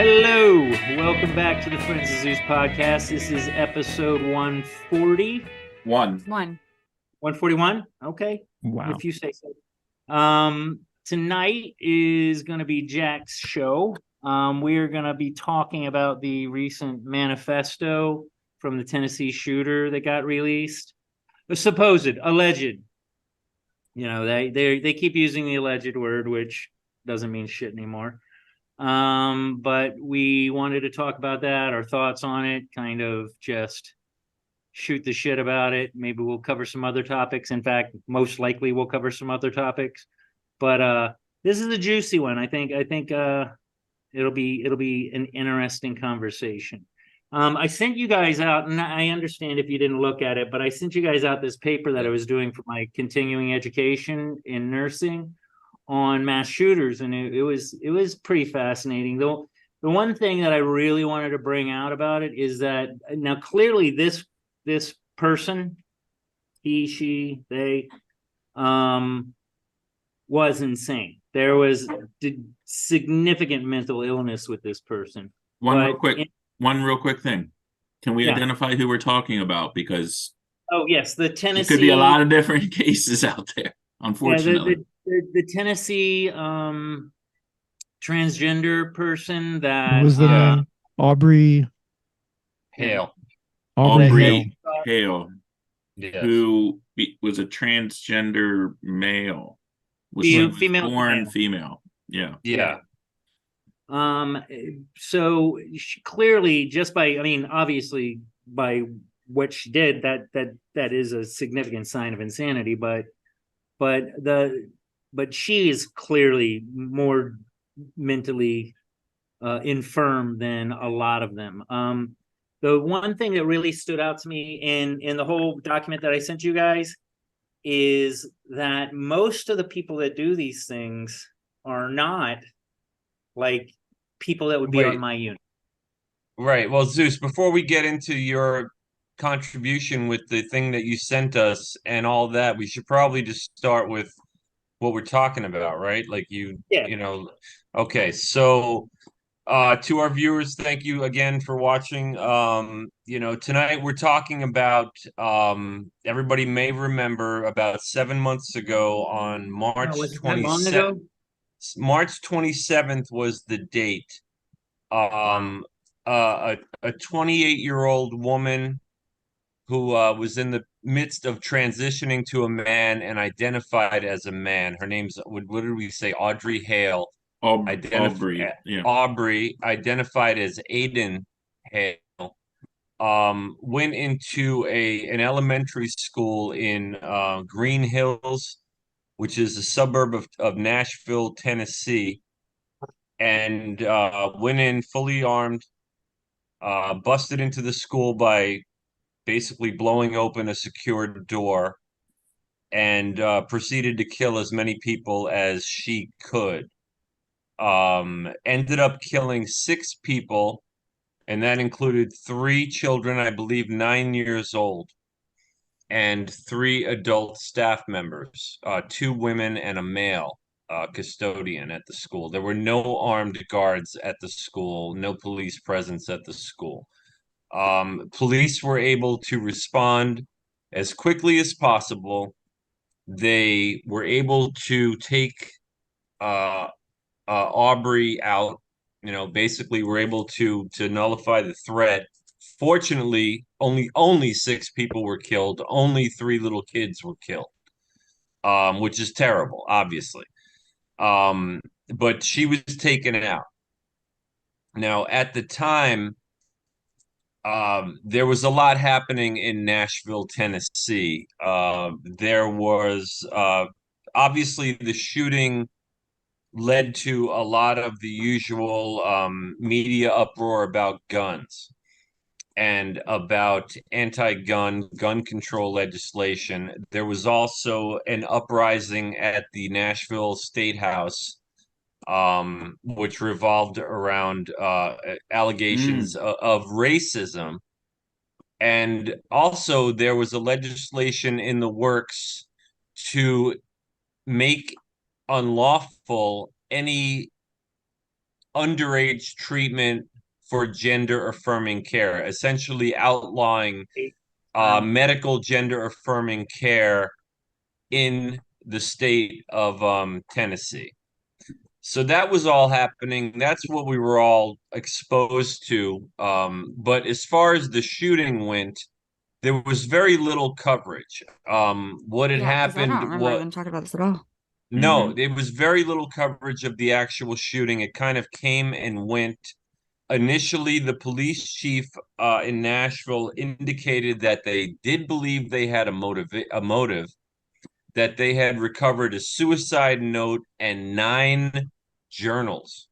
Hello, welcome back to the Friends of Zeus podcast. This is episode 140. One. 141? Okay. Wow. If you say so. Tonight is going to be Jack's show. We're going to be talking about the recent manifesto from the Tennessee shooter that got released. Alleged. You know, they keep using the alleged word, which doesn't mean shit anymore. But we wanted to talk about that, our thoughts on it, kind of just shoot the shit about it. Maybe we'll cover some other topics. In fact, most likely we'll cover some other topics. But this is a juicy one. I think it'll be an interesting conversation. I sent you guys out, and I understand if you didn't look at it, but I sent you guys out this paper that I was doing for my continuing education in nursing on mass shooters, and it was pretty fascinating. Though the one thing that I really wanted to bring out about it is that now clearly this person, he, she, they, was insane. There was significant mental illness with this person. One real quick thing. Can we identify who we're talking about? Because yes, the Tennessee. There could be a lot of different cases out there, unfortunately. The Tennessee transgender person that what was the name? Aubrey Hale. Aubrey Hale. Yes. Who was a transgender male. Born female. Yeah. So she clearly, just by, obviously by what she did, that is a significant sign of insanity, but she is clearly more mentally infirm than a lot of them. The one thing that really stood out to me in the whole document that I sent you guys is that most of the people that do these things are not like people that would be on my unit. Right. Well, Zeus, before we get into your contribution with the thing that you sent us and all that, we should probably just start with what we're talking about, right? Like okay. So to our viewers, thank you again for watching. Tonight we're talking about everybody may remember about 7 months ago on March 27th. March 27th was the date. A 28-year-old woman who was in the midst of transitioning to a man and identified as a man. Her name's, what did we say? Audrey Hale. Aubrey, identified as Aiden Hale, went into an elementary school in Green Hills, which is a suburb of Nashville, Tennessee, and went in fully armed, busted into the school by basically blowing open a secured door, and proceeded to kill as many people as she could. Ended up killing 6 people, and that included 3 children, I believe 9 years old, and 3 adult staff members, 2 women and a male custodian at the school. There were no armed guards at the school, no police presence at the school. Police were able to respond as quickly as possible. They were able to take Aubrey out, basically were able to nullify the threat. Fortunately, only 6 people were killed. Only 3 little kids were killed, which is terrible, obviously. But she was taken out. Now, at the time, there was a lot happening in Nashville, Tennessee. There was obviously the shooting led to a lot of the usual media uproar about guns and about gun control legislation. There was also an uprising at the Nashville State House, which revolved around allegations of racism. And also there was a legislation in the works to make unlawful any underage treatment for gender affirming care, essentially outlawing medical gender affirming care in the state of Tennessee. So that was all happening. That's what we were all exposed to. But as far as the shooting went, there was very little coverage. What had Yeah, because I don't happened remember was even talking about this at all. no, it was very little coverage of the actual shooting. It kind of came and went. Initially, the police chief in Nashville indicated that they did believe they had a motive, that they had recovered a suicide note and 9 journals.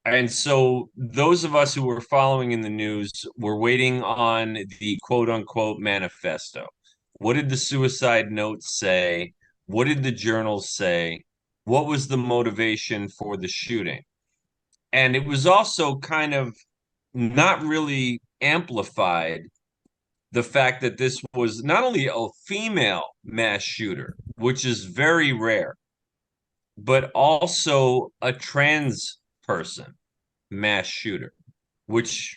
And so those of us who were following in the news were waiting on the quote unquote manifesto. What did the suicide notes say? What did the journals say? What was the motivation for the shooting? And it was also kind of not really amplified the fact that this was not only a female mass shooter, which is very rare, but also a trans person mass shooter, which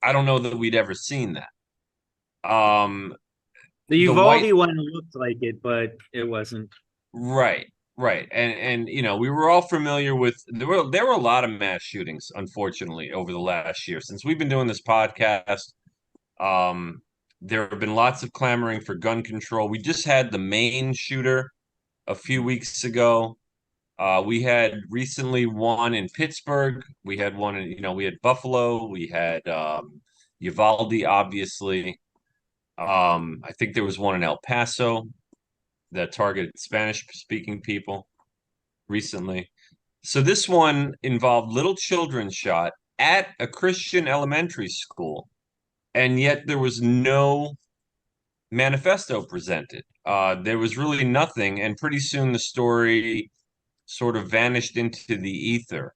I don't know that we'd ever seen that. The Uvalde one looked like it, but it wasn't. Right, right. And you know, we were all familiar with there were a lot of mass shootings, unfortunately, over the last year. Since we've been doing this podcast, there have been lots of clamoring for gun control. We just had the Maine shooter a few weeks ago. We had recently one in Pittsburgh. We had one in, we had Buffalo. We had Uvalde, obviously. I think there was one in El Paso that targeted Spanish-speaking people recently. So this one involved little children shot at a Christian elementary school, and yet there was no manifesto presented. There was really nothing, and pretty soon the story sort of vanished into the ether,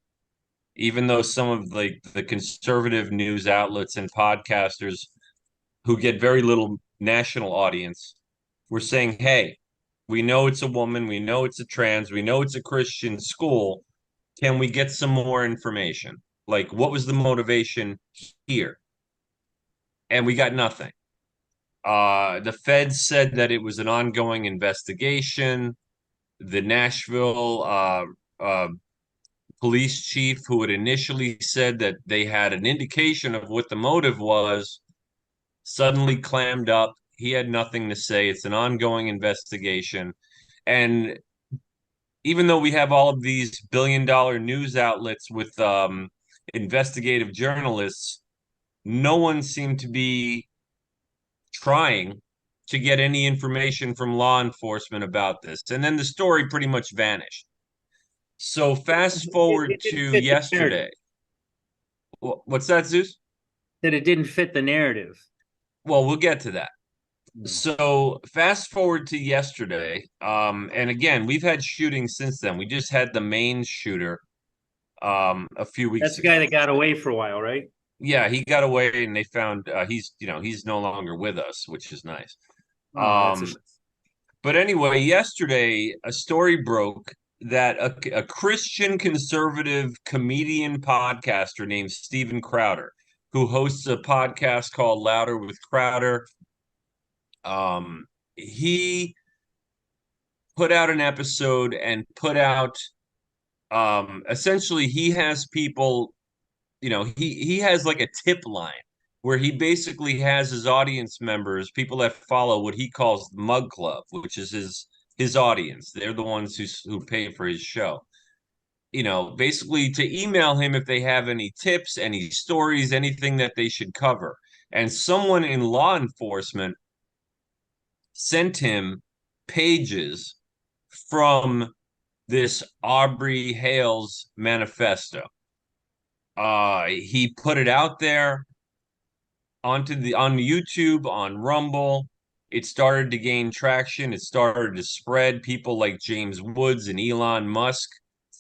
even though some of the conservative news outlets and podcasters who get very little national audience were saying, hey, we know it's a woman, we know it's a trans, we know it's a Christian school. Can we get some more information? Like, what was the motivation here? And we got nothing. The feds said that it was an ongoing investigation. The Nashville police chief, who had initially said that they had an indication of what the motive was, suddenly clammed up. He had nothing to say. It's an ongoing investigation. And even though we have all of these billion-dollar news outlets with investigative journalists, no one seemed to be trying to get any information from law enforcement about this. And then the story pretty much vanished. So fast forward to yesterday. What's that, Zeus? That it didn't fit the narrative. Well, we'll get to that. So fast forward to yesterday. And again, we've had shootings since then. We just had the Maine shooter a few weeks ago. That's the guy that got away for a while, right? Yeah, he got away and they found he's no longer with us, which is nice. But anyway, yesterday a story broke that a Christian conservative comedian podcaster named Steven Crowder, who hosts a podcast called Louder with Crowder, he put out an episode and put out essentially he has people, he has like a tip line where he basically has his audience members, people that follow what he calls the Mug Club, which is his audience. They're the ones who pay for his show. Basically to email him if they have any tips, any stories, anything that they should cover. And someone in law enforcement sent him pages from this Aubrey Hales manifesto. He put it out there on YouTube, on Rumble. It started to gain traction. It started to spread. People like James Woods and Elon Musk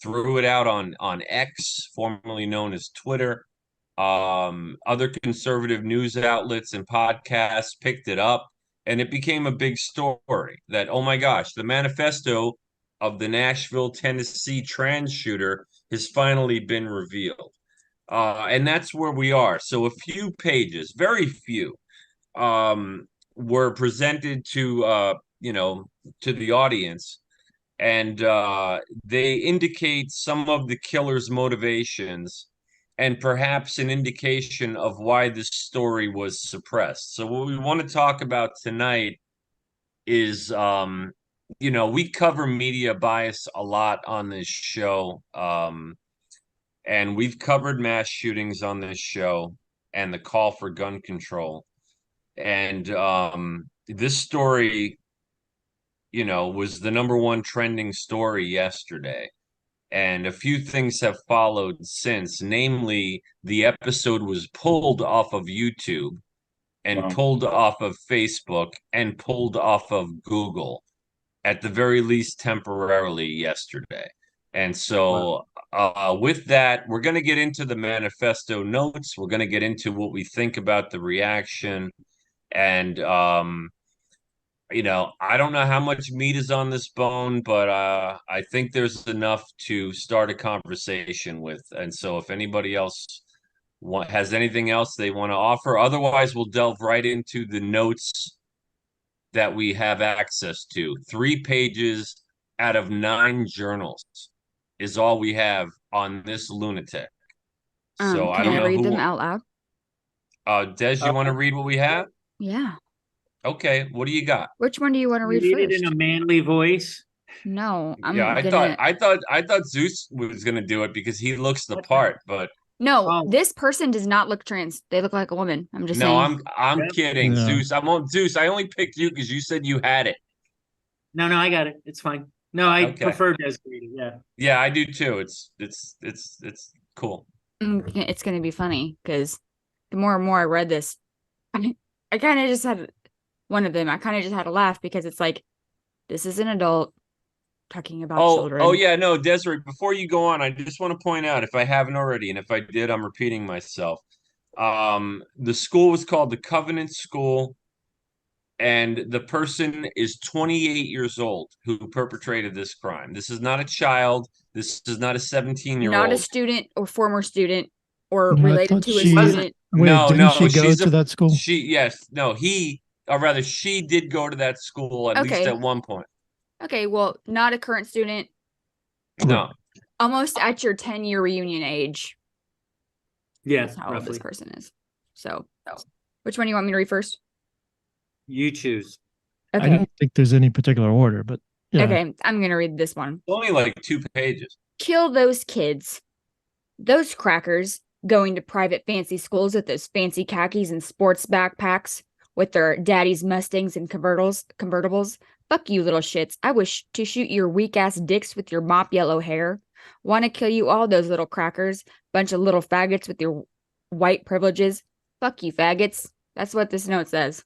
threw it out on X, formerly known as Twitter. Other conservative news outlets and podcasts picked it up, and it became a big story that, oh my gosh, the manifesto of the Nashville, Tennessee trans shooter has finally been revealed. And that's where we are. So a few pages, very few, were presented to to the audience, and they indicate some of the killer's motivations and perhaps an indication of why this story was suppressed. So what we want to talk about tonight is we cover media bias a lot on this show. And we've covered mass shootings on this show and the call for gun control. And this story, was the #1 trending story yesterday. And a few things have followed since. Namely, the episode was pulled off of YouTube and pulled off of Facebook and pulled off of Google, at the very least temporarily, yesterday. And so with that, we're going to get into the manifesto notes. We're going to get into what we think about the reaction. And, I don't know how much meat is on this bone, but I think there's enough to start a conversation with. And so if anybody else has anything else they want to offer, otherwise we'll delve right into the notes that we have access to. 3 pages out of 9 journals is all we have on this lunatic. So I don't know read them out loud. Des, you want to read what we have? Yeah. Okay, what do you got? Which one do you want to read Read first? it in a manly voice. No, I thought Zeus was gonna do it because he looks the part, but no, this person does not look trans. They look like a woman. I'm just saying. No, I'm kidding, Yeah. Zeus. Zeus. I only picked you because you said you had it. No, I got it. It's fine. No, I prefer designated. Yeah. Yeah, I do too. It's cool. It's gonna be funny because the more and more I read this, I kind of just had one of them. I kind of just had a laugh because it's like, this is an adult talking about children. Oh yeah, no, Desiree, before you go on, I just want to point out, if I haven't already, and if I did, I'm repeating myself. The school was called the Covenant School, and the person is 28 years old who perpetrated this crime. This is not a child. This is not a 17-year-old. Not a student or former student or No, I related thought to a she- student. Wait, No, didn't no, she go she's to that school? She did go to that school at least Okay. at one point. Okay, well, not a current student. No. Almost at your 10-year reunion age. Yeah, That's how old this roughly. person is. So, which one do you want me to read first? You choose. I Okay. don't think there's any particular order, but yeah. Okay, I'm gonna read this one. Only like 2 pages. Kill those kids. Those crackers going to private fancy schools with those fancy khakis and sports backpacks with their daddy's Mustangs and convertibles. Fuck you, little shits. I wish to shoot your weak ass dicks with your mop yellow hair. Want to kill you all, those little crackers. Bunch of little faggots with your white privileges. Fuck you, faggots. That's what this note says.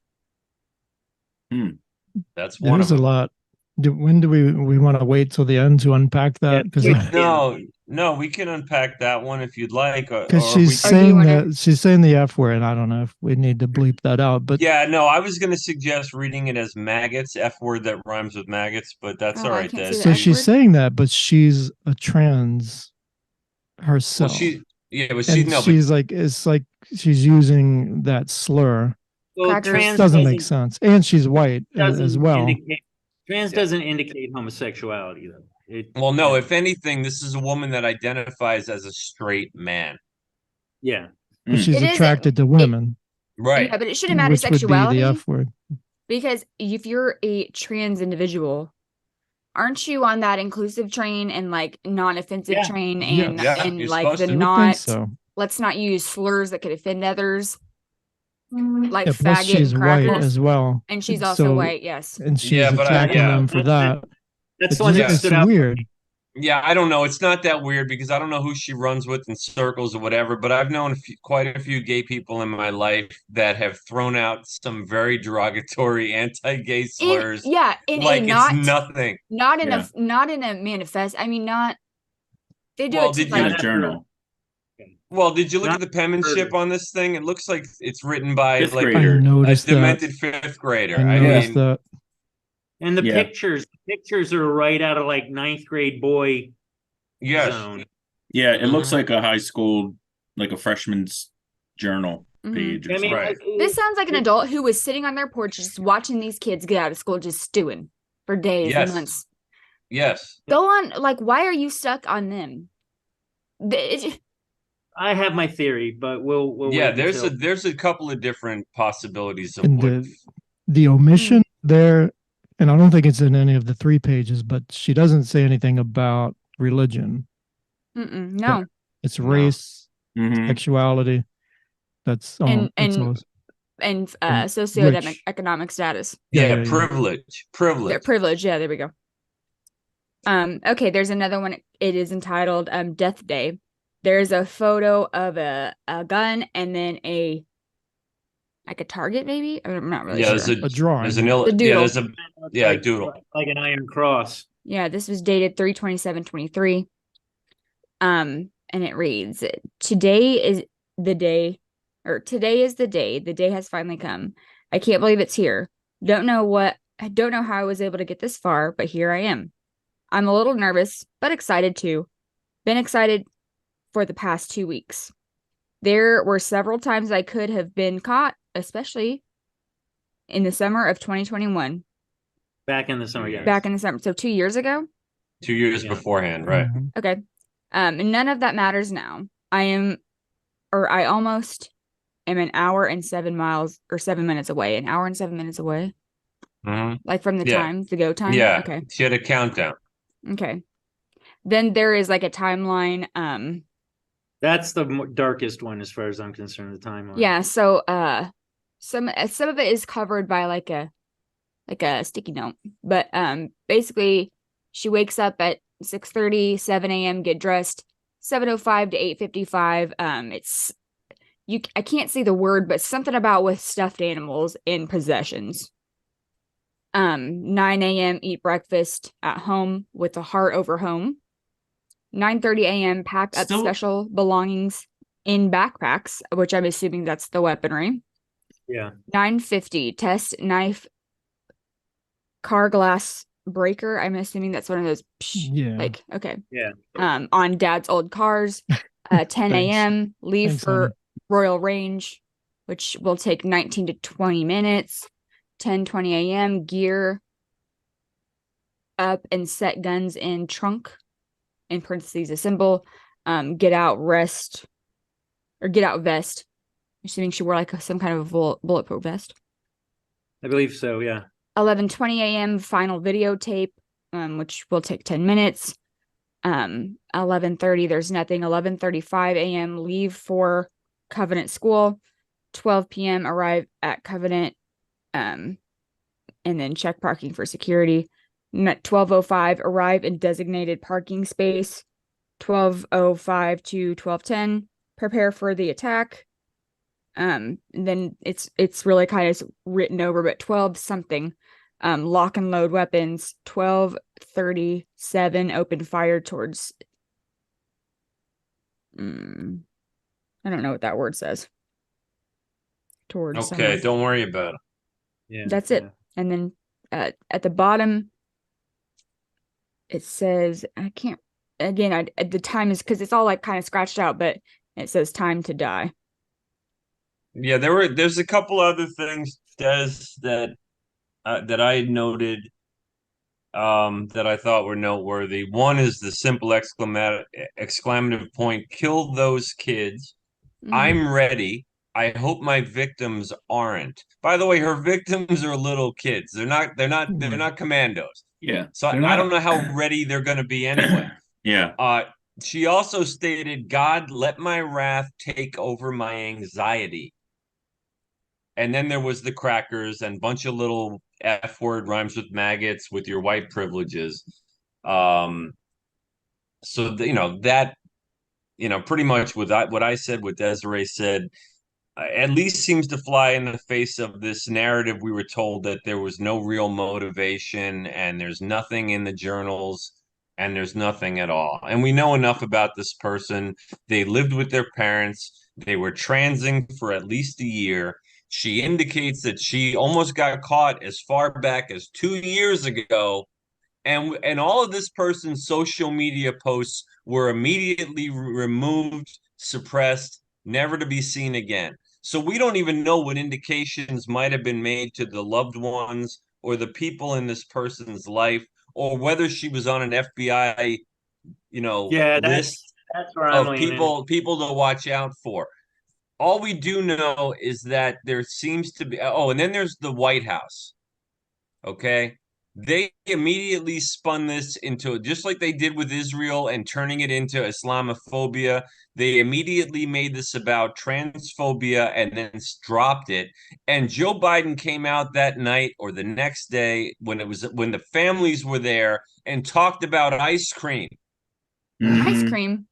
That's one There's of a them. lot. When do we want to wait till the end to unpack that? Because No, we can unpack that one if you'd like. Or she's Or do you saying wanna- that she's saying the F word. I don't know if we need to bleep that out, but yeah, no, I was going to suggest reading it as maggots, F word that rhymes with maggots, but that's Oh, all I right, can't Des. see so the F she's word? saying that, but she's a trans Well, herself. She's like, it's like she's using that slur. Well, Crackers. trans Doesn't make sense, and she's white as doesn't well. Trans doesn't indicate homosexuality, though. Well, no, if anything, this is a woman that identifies as a straight man. Yeah. But she's It is- attracted to women, Right. Yeah, but it shouldn't matter which would be sexuality. the F word. Because if you're a trans individual, aren't you on that inclusive train and like non-offensive Yeah. train Yeah. and Yeah, and you're like supposed the to. I would not think so. let's not use slurs that could offend others, like Yeah, plus faggot she's and white crackers. as well, And she's also so- white, yes. and she's Yeah, but attacking them for that. That's It's the one that just- stood it's out. weird. Yeah, I don't know. It's not that weird because I don't know who she runs with in circles or whatever, but I've known quite a few gay people in my life that have thrown out some very derogatory anti-gay slurs. In like a it's nothing. not in Yeah. not in a manifest. I mean, not they do Well, it to did you- In like a journal. Well, did you look Not at the penmanship on this thing? It looks like it's written by Fifth like I grader. a noticed that. demented 5th grader. I I noticed mean, that. And the Yeah. pictures are right out of like 9th grade boy yes. zone. Yeah, it looks like a high school, like a freshman's journal Mhm. page or I mean, something. Right. This sounds like an adult who was sitting on their porch just watching these kids get out of school, just stewing for days and Yes. months. Yes. Go on, like, why are you stuck on them? I have my theory, but we'll Yeah, wait there's until. there's a couple of different possibilities of And what. the omission there, and I don't think it's in any of the 3 pages, but she doesn't say anything about religion. No. It's No. race, Mhm. sexuality. That's And and socioeconomic status. Yeah, privilege. Their privilege. Yeah, there we go. Okay, there's another one. It is entitled Death Day. There's a photo of a gun and then a target, maybe. I'm not really Yeah, sure. a drawing. There's a doodle. doodle. Like an iron cross. Yeah, this was dated 3/27/23. And it reads, today is the day, the day has finally come. I can't believe it's here. I don't know how I was able to get this far, but here I am. I'm a little nervous, but excited too. Been excited for the past 2 weeks. There were several times I could have been caught, especially in the summer of 2021. Back in the summer, yeah. Back in the summer. So 2 years ago? 2 years beforehand, right? Okay. None of that matters now. I almost am an hour and 7 miles or 7 minutes away. An hour and 7 minutes away. Like from the go time? Yeah. Okay. She had a countdown. Okay. Then there is like a timeline. That's the darkest one as far as I'm concerned, the timeline. Yeah, so some of it is covered by like a sticky note. But basically she wakes up at 6:30, 7 a.m., get dressed, 7:05 to 8:55. I can't see the word, but something about with stuffed animals in possessions. 9 a.m., eat breakfast at home with a heart over home. 9:30 a.m., pack up special belongings in backpacks, which I'm assuming that's the weaponry. Yeah. 9:50, test knife car glass breaker. I'm assuming that's one of those. Like, okay. Yeah. On dad's old cars. 10 a.m., leave for Royal Range, which will take 19 to 20 minutes. 10:20 a.m., gear up and set guns in trunk, in parentheses, assemble. Get out vest. Assuming she wore like some kind of bulletproof vest. I believe so, yeah. 11:20 a.m., final videotape, which will take 10 minutes. 11:30, there's nothing. 11:35 a.m., leave for Covenant School. 12 p.m., arrive at Covenant, and then check parking for security. 12:05, arrive in designated parking space. 12:05 to 12:10, prepare for the attack. And then it's really kind of written over, but 12 something, lock and load weapons. 12:37, open fire towards I don't know what that word says. Towards Okay, don't worry about it. Yeah. That's it. And then at the bottom it says, I can't, again, the time is, because it's all like kind of scratched out, but it says time to die. Yeah, there's a couple other things, Des, that I noted that I thought were noteworthy. One is the simple exclamative point, kill those kids. I'm ready. I hope my victims aren't. By the way, her victims are little kids. They're not commandos. Yeah. So I don't know how ready they're going to be anyway. Yeah. She also stated, God, let my wrath take over my anxiety. And then there was the crackers and bunch of little F word rhymes with maggots with your white privileges. So that, pretty much with what I said, what Desiree said, at least seems to fly in the face of this narrative. We were told that there was no real motivation and there's nothing in the journals and there's nothing at all. And we know enough about this person. They lived with their parents. They were transing for at least a year. She indicates that she almost got caught as far back as 2 years ago and all of this person's social media posts were immediately removed, suppressed, never to be seen again. So we don't even know what indications might have been made to the loved ones or the people in this person's life, or whether she was on an FBI, Yeah, list that's where I'm of leaning. people to watch out for. All we do know is that there seems to be, and then there's the White House. Okay. They immediately spun this into, just like they did with Israel and turning it into Islamophobia. They immediately made this about transphobia and then dropped it. And Joe Biden came out that night or the next day when the families were there and talked about ice cream. Ice Mhm. cream.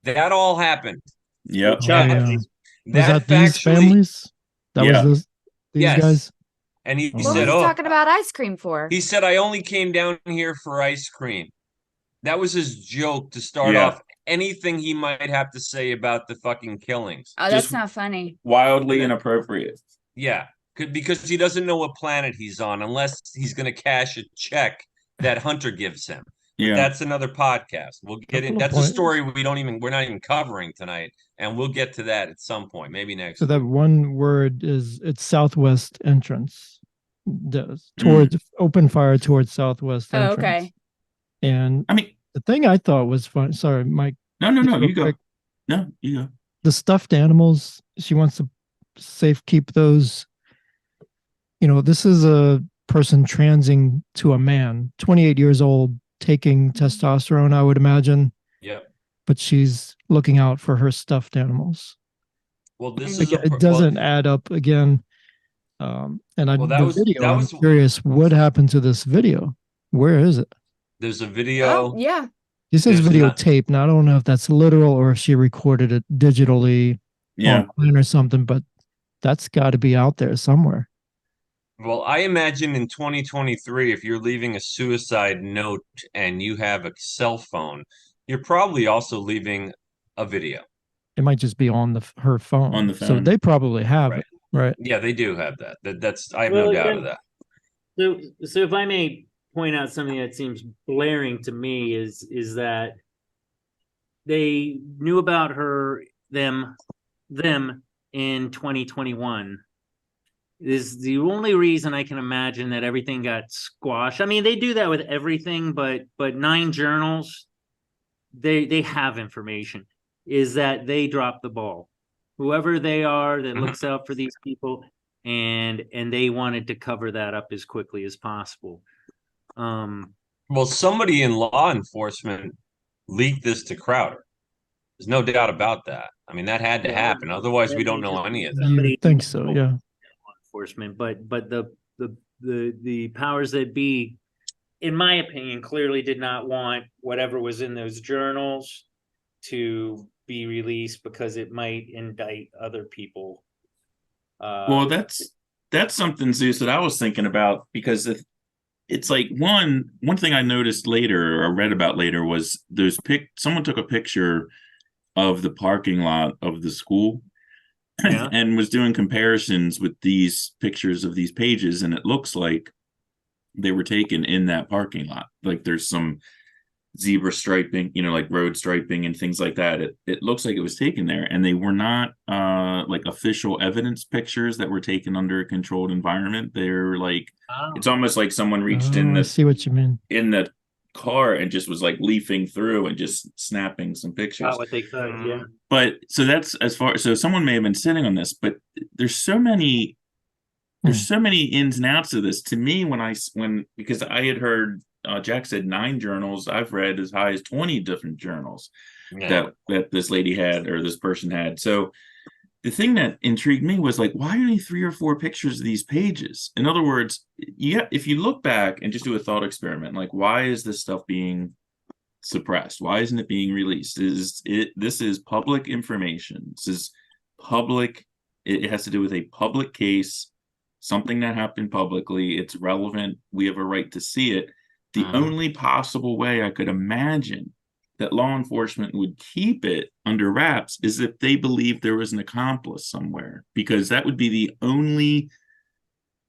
That all happened. Yep. Oh, Chocolate. yeah. Was That that these factually, families? That was Yeah. these yes. guys? And he Oh, What was said, he wow. talking about ice cream for? he said, I only came down here for ice cream. That was his joke to start Yeah. off anything he might have to say about the fucking killings. Oh, Just that's not funny. wildly inappropriate. Yeah, because he doesn't know what planet he's on unless he's going to cash a check that Hunter gives him. But Yeah. that's another podcast. We'll get in. Couple of That's a points. story we're not even covering tonight, and we'll get to that at some point, maybe next So that week. one word is it's southwest entrance. Towards open fire towards southwest Oh, entrance. okay. And I mean, the thing I thought was fun. Sorry, Mike. no, just real you go. quick. No, you go. The stuffed animals, she wants to safe keep those. This is a person transing to a man, 28 years old, taking testosterone, I would imagine, Yep. but she's looking out for her stuffed animals. Well, this Like, is it doesn't add up again. The video, I'm curious, what happened to this video? Where is it? There's a video. Oh, yeah. He says There's videotape. Now, I don't know if that's literal or if she recorded it digitally Yeah. online or something, but that's got to be out there somewhere. Well, I imagine in 2023, if you're leaving a suicide note and you have a cell phone, you're probably also leaving a video. It might just be on her phone. On the So phone. they probably have Right. it, right? Yeah, they do have that. That's I have Well, no doubt yeah. of that. So if I may point out something that seems blaring to me is that they knew about them in 2021 is the only reason I can imagine that everything got squashed. I mean, they do that with everything, but 9 journals, they have information, is that they dropped the ball. Whoever they are that looks out for these people, and they wanted to cover that up as quickly as possible. Well, somebody in law enforcement leaked this to Crowder. There's no doubt about that. I mean, that had to happen. Otherwise, we don't know any of that. You would think so, yeah. Law enforcement, but the powers that be, in my opinion, clearly did not want whatever was in those journals to be released because it might indict other people. Well, that's something, Zeus, that I was thinking about, because it's like one thing I noticed later or read about later was someone took a picture of the parking lot of the school Yeah. and was doing comparisons with these pictures of these pages, and it looks like they were taken in that parking lot. Like there's some zebra striping, like road striping and things like that. It looks like it was taken there, and they were not like official evidence pictures that were taken under a controlled environment. They're like, it's almost like someone reached I see what you mean. in the car and just was like leafing through and just snapping some pictures. What they could, yeah. But so that's so someone may have been sitting on this, but there's so many ins and outs of this. To me, because I had heard Jack said 9 journals, I've read as high as 20 different journals that this lady had, or this person had. So the thing that intrigued me was like, why only 3 or 4 pictures of these pages? In other words, if you look back and just do a thought experiment, like, why is this stuff being suppressed? Why isn't it being released? This is public information. This is public. It has to do with a public case, something that happened publicly. It's relevant. We have a right to see it. The only possible way I could imagine that law enforcement would keep it under wraps is if they believed there was an accomplice somewhere, because that would be the only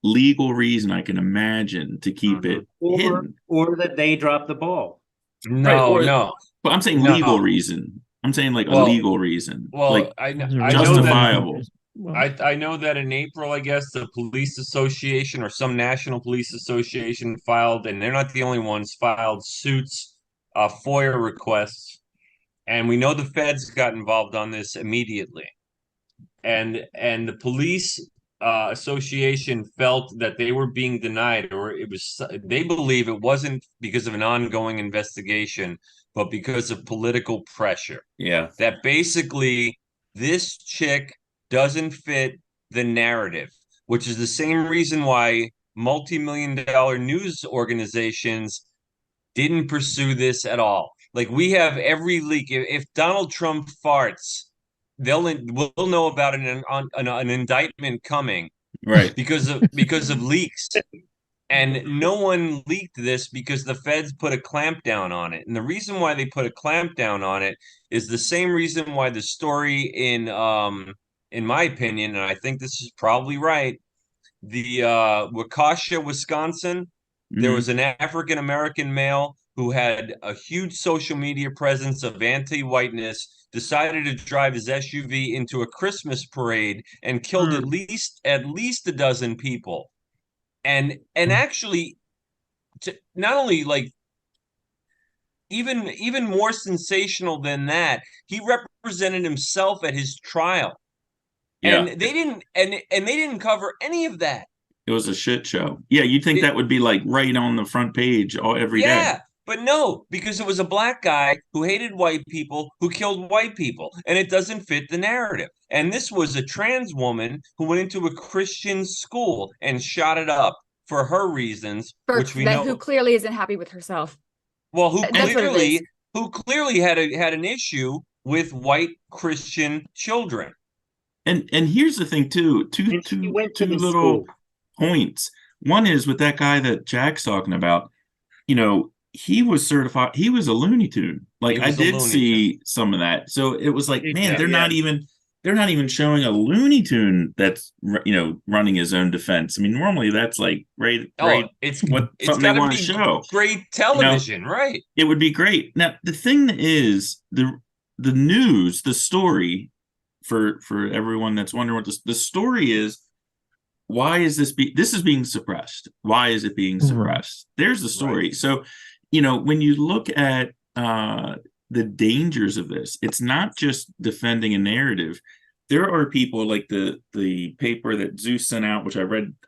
legal reason I can imagine to keep it hidden. Or that they dropped the ball. Right, No, or no, but I'm saying no. legal reason. I'm saying like a Well, legal reason, like I Is there I a know that justifiable. Well, I know that in April, I guess the police association or some national police association filed, and they're not the only ones, filed suits, FOIA requests, and we know the feds got involved on this immediately. And the police association felt that they were being denied, or it was they believe it wasn't because of an ongoing investigation, but because of political pressure. Yeah. That basically this chick doesn't fit the narrative, which is the same reason why multi-million-dollar news organizations didn't pursue this at all. Like we have every leak. If Donald Trump farts, we'll know about an indictment coming Right. because of leaks. And no one leaked this because the feds put a clamp down on it. And the reason why they put a clamp down on it is the same reason why the story in my opinion, and I think this is probably right, the Waukesha, Wisconsin, there Mhm. was an African American male who had a huge social media presence of anti-whiteness, decided to drive his SUV into a Christmas parade and killed at least a dozen people. And actually, not only like even more sensational than that, he represented himself at his trial, Yeah. and they didn't cover any of that. It was a shit show. Yeah, you'd think that would be like right on the front page every day. Yeah, but no, because it was a black guy who hated white people who killed white people, and it doesn't fit the narrative. And this was a trans woman who went into a Christian school and shot it up for her reasons, which we know. Who clearly isn't happy with herself. Well, That's what it is. who clearly had an issue with white Christian children. And here's the thing too, And she went to two the little school. points. One is with that guy that Jack's talking about, he was certified, he was a Looney Tune. Like He I was a did Looney see some of that. So it was like, man, Yeah. they're not even showing a Looney Tune that's running his own defense. I mean, normally that's like right It's what it's something they got to want to be show. great television, right? It would be great. Now, the thing is the news, the story for everyone that's wondering what the story is, why is this is being suppressed? Why is it being suppressed? There's the story. Right. So, when you look at the dangers of this, it's not just defending a narrative. There are people like the paper that Zeus sent out, which I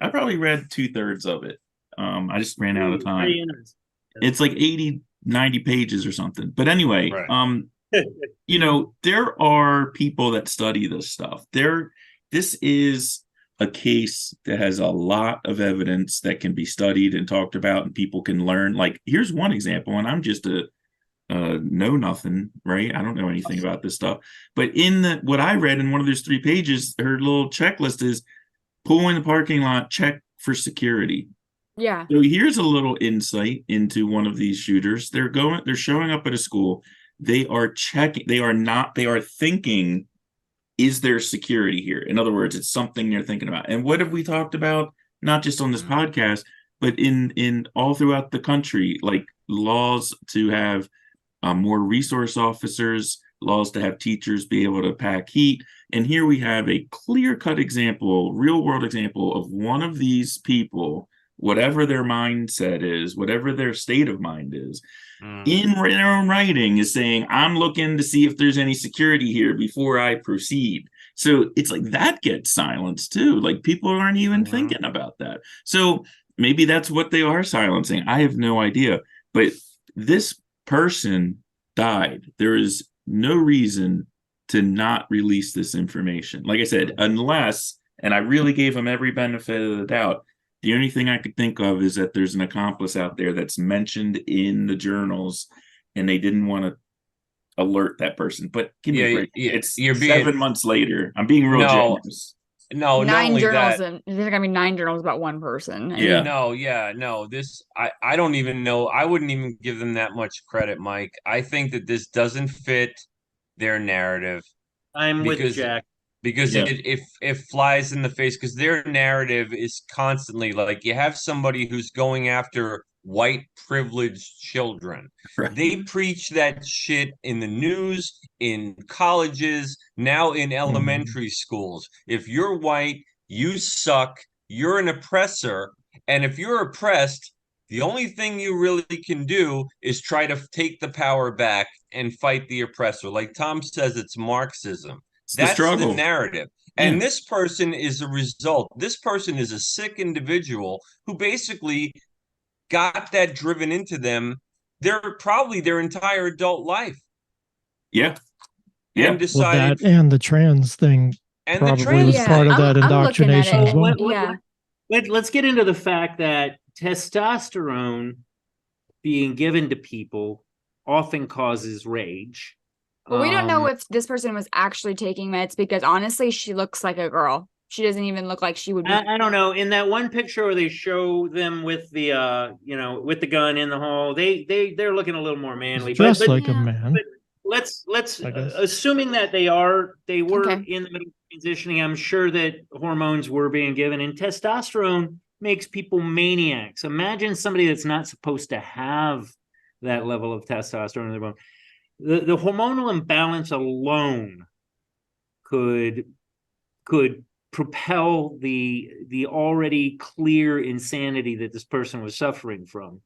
probably read 2/3 of it. I just ran out of time. It's like 80, 90 pages or something. But anyway, Right. there are people that study this stuff. This is a case that has a lot of evidence that can be studied and talked about, and people can learn. Like, here's one example, and I'm just a know nothing, right? I don't know anything about this stuff. But in what I read in one of those 3 pages, her little checklist is pull in the parking lot, check for security. Yeah. So here's a little insight into one of these shooters. They're showing up at a school. They are thinking, is there security here? In other words, it's something they're thinking about. And what have we talked about? Not just on this podcast, but in all throughout the country, like laws to have more resource officers, laws to have teachers be able to pack heat. And here we have a clear-cut example, real-world example of one of these people, whatever their mindset is, whatever their state of mind is, in their own writing is saying, I'm looking to see if there's any security here before I proceed. So it's like that gets silenced too. Like people aren't even thinking about that. So maybe that's what they are silencing. I have no idea. But this person died. There is no reason to not release this information. Like I said, unless, and I really gave them every benefit of the doubt, the only thing I could think of is that there's an accomplice out there that's mentioned in the journals and they didn't want to alert that person. But give me a break. It's 7 months later. I'm being real generous. No, not only journals. that. There's gonna be 9 journals about one person. Yeah. No. This I don't even know. I wouldn't even give them that much credit, Mike. I think that this doesn't fit their narrative. I'm with because Jack. because Yeah. it flies in the face, because their narrative is constantly like, you have somebody who's going after white privileged children. Right. They preach that shit in the news, in colleges, now in elementary schools. If you're white, you suck, you're an oppressor, and if you're oppressed, the only thing you really can do is try to take the power back and fight the oppressor. Like Tom says, it's Marxism. It's the That's the struggle. narrative. Yeah. And this person is a result. This person is a sick individual who basically got that driven into them probably their entire adult life. Yeah. And Yeah. Well, decided, that and the trans thing and the probably trans was Yeah, part of that I'm looking at indoctrination it. as well. Yeah. Let's get into the fact that testosterone being given to people often causes rage. But we don't know if this person was actually taking meds, because honestly, she looks like a girl. She doesn't even look like she would be. I don't know. In that one picture where they show them with the with the gun in the hall, they're looking a little more manly. He's dressed but like a Yeah. man. let's I guess. assuming that they were Okay. in the middle of transitioning. I'm sure that hormones were being given, and testosterone makes people maniacs. Imagine somebody that's not supposed to have that level of testosterone in their bone. The hormonal imbalance alone could propel the already clear insanity that this person was suffering from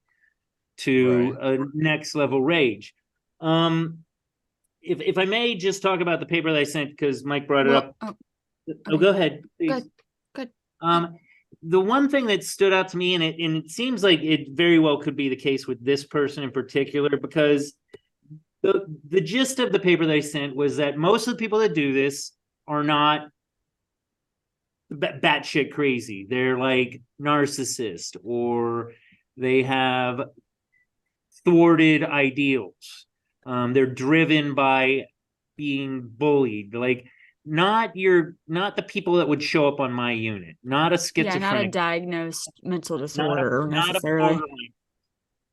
to a next level rage. If I may just talk about the paper that I sent, because Mike brought it up. okay. Go ahead, please. Good. The one thing that stood out to me, and it seems like it very well could be the case with this person in particular, because the gist of the paper that I sent was that most of the people that do this are not batshit crazy. They're like narcissists, or they have thwarted ideals. They're driven by being bullied. Like not the people that would show up on my unit. Not a schizophrenic. Yeah, not a diagnosed mental disorder not necessarily. a borderline,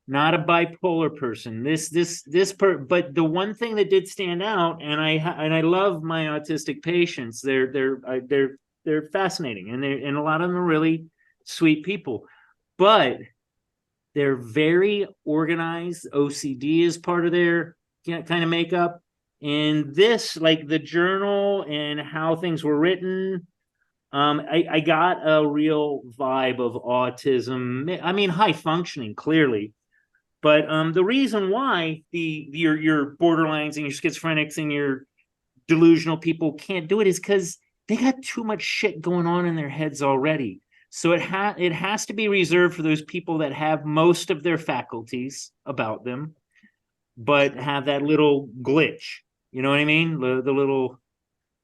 not a bipolar person. But the one thing that did stand out, and I love my autistic patients. They're fascinating, and a lot of them are really sweet people, but they're very organized. OCD is part of their kind of makeup, and this, like the journal and how things were written, I got a real vibe of autism. I mean, high functioning, clearly. But the reason why your borderlines and your schizophrenics and your delusional people can't do it is because they got too much shit going on in their heads already. So it has to be reserved for those people that have most of their faculties about them, but have that little glitch. You know what I mean? The little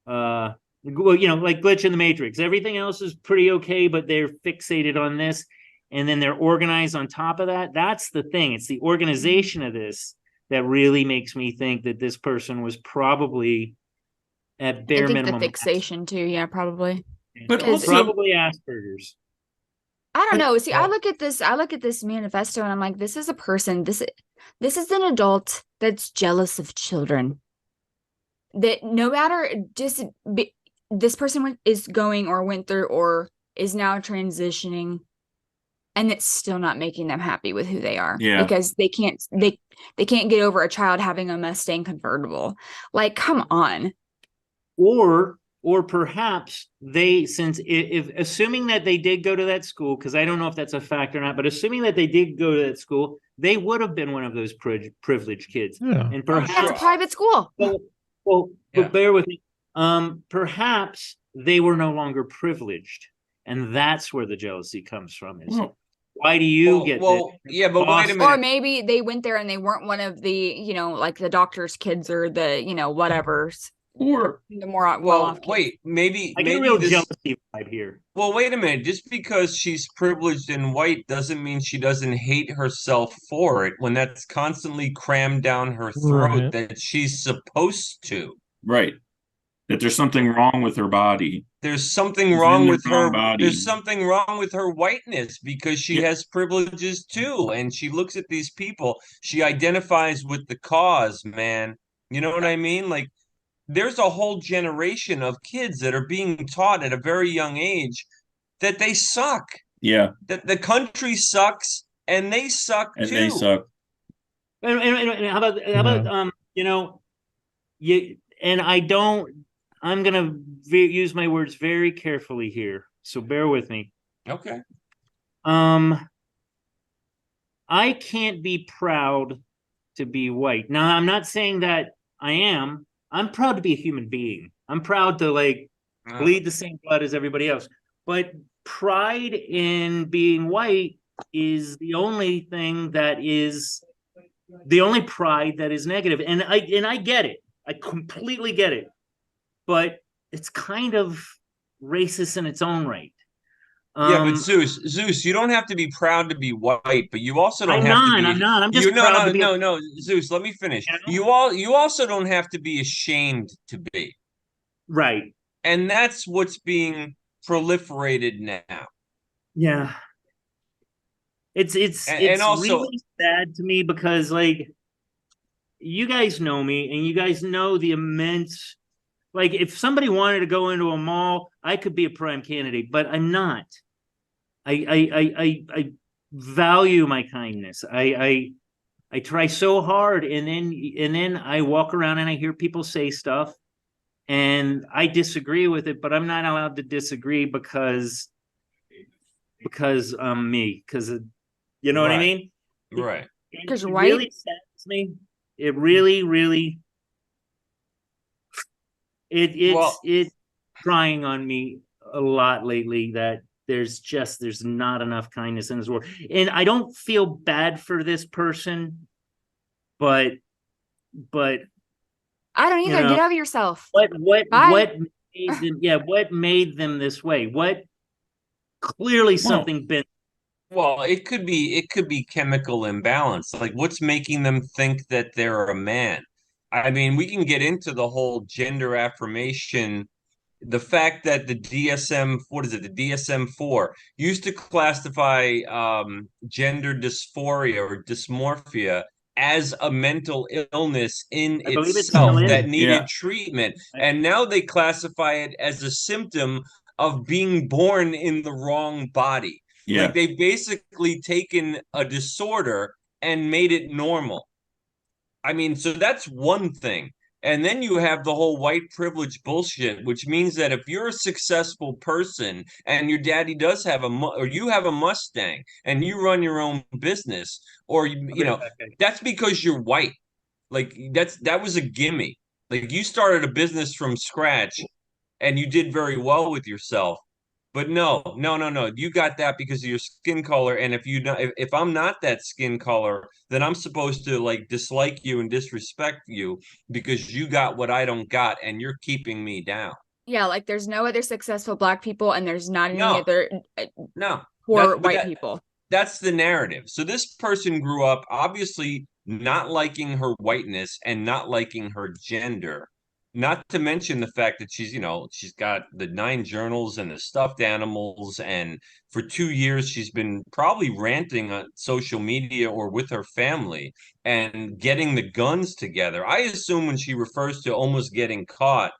well, like glitch in the Matrix. Everything else is pretty okay, but they're fixated on this. And then they're organized on top of that. That's the thing. It's the organization of this that really makes me think that this person was probably at bare I think minimum the fixation too. Yeah, probably. But Is- also, probably Asperger's. I don't But- know. See, I look at this manifesto and I'm like, this is a person. This is an adult that's jealous of children. That no matter this person is going or went through or is now transitioning, and it's still not making them happy with who they are. Yeah. Because they can't get over a child having a Mustang convertible. Like, come on. Or perhaps since if assuming that they did go to that school, because I don't know if that's a fact or not, but assuming that they did go to that school, they would have been one of those privileged kids. Yeah. And That's perhaps a private school. well, Yeah. but bear with me. Perhaps they were no longer privileged, and that's where the jealousy comes from. Is Well, why do you get well, this? yeah, but wait a Or minute. maybe they went there and they weren't one of the, like the doctor's kids or the, whatever's. or The more well-off Well, kids. wait, maybe I get a maybe real this. jealousy vibe here. Well, wait a minute. Just because she's privileged and white doesn't mean she doesn't hate herself for it when that's constantly crammed down her throat Right. that she's supposed to. right, that there's something wrong with her body. There's something She's wrong in the with wrong her. body. There's something wrong with her whiteness because she Yeah. has privileges too. And she looks at these people. She identifies with the cause, man. You know what I mean? Like, there's a whole generation of kids that are being taught at a very young age that they suck, Yeah, that the country sucks, and they suck and too. they suck. And how about you know, and I don't. I'm gonna use my words very carefully here, so bear with me. Okay. I can't be proud to be white. Now, I'm not saying that I am. I'm proud to be a human being. I'm proud to like bleed the same blood as everybody else. But pride in being white is the only thing that is the only pride that is negative. And I get it. I completely get it. But it's kind of racist in its own right. Yeah, but Zeus, you don't have to be proud to be white, but you also don't I'm have to not. be. I'm not. I'm just You no proud no to be. no Zeus. Let me finish. You know? You also don't have to be ashamed to be, Right. and that's what's being proliferated now. Yeah. And It's also, really sad to me because like you guys know me and you guys know the immense like if somebody wanted to go into a mall, I could be a prime candidate, but I'm not. I value my kindness. I try so hard and then I walk around and I hear people say stuff and I disagree with it, but I'm not allowed to disagree because me because you know what I right, mean? right. Because It you're white. really saddens me. It really Well, it's trying on me a lot lately that there's not enough kindness in this world. And I don't feel bad for this person, but I don't you either. know Get over yourself. Bye. what made them what made them this way? What clearly Well, something been well, it could be chemical imbalance. Like what's making them think that they're a man? I mean, we can get into the whole gender affirmation, the fact that the DSM, what is it, the DSM-4 used to classify gender dysphoria or dysmorphia as a mental illness in I believe it still itself is. that needed yeah, treatment. And now they classify it as a symptom of being born in the wrong body. Like yeah. they've basically taken a disorder and made it normal. I mean, so that's one thing. And then you have the whole white privilege bullshit, which means that if you're a successful person and your daddy does have or you have a Mustang and you run your own business, or you know, that's because you're white. Like that was a gimme. Like you started a business from scratch and you did very well with yourself. But no. You got that because of your skin color. And if I'm not that skin color, then I'm supposed to like dislike you and disrespect you because you got what I don't got, and you're keeping me down. Yeah, like there's no other successful black people, and there's not any No, other no. poor white people. That's the narrative. So this person grew up obviously not liking her whiteness and not liking her gender. Not to mention the fact that she's got the 9 journals and the stuffed animals, and for 2 years she's been probably ranting on social media or with her family and getting the guns together. I assume when she refers to almost getting caught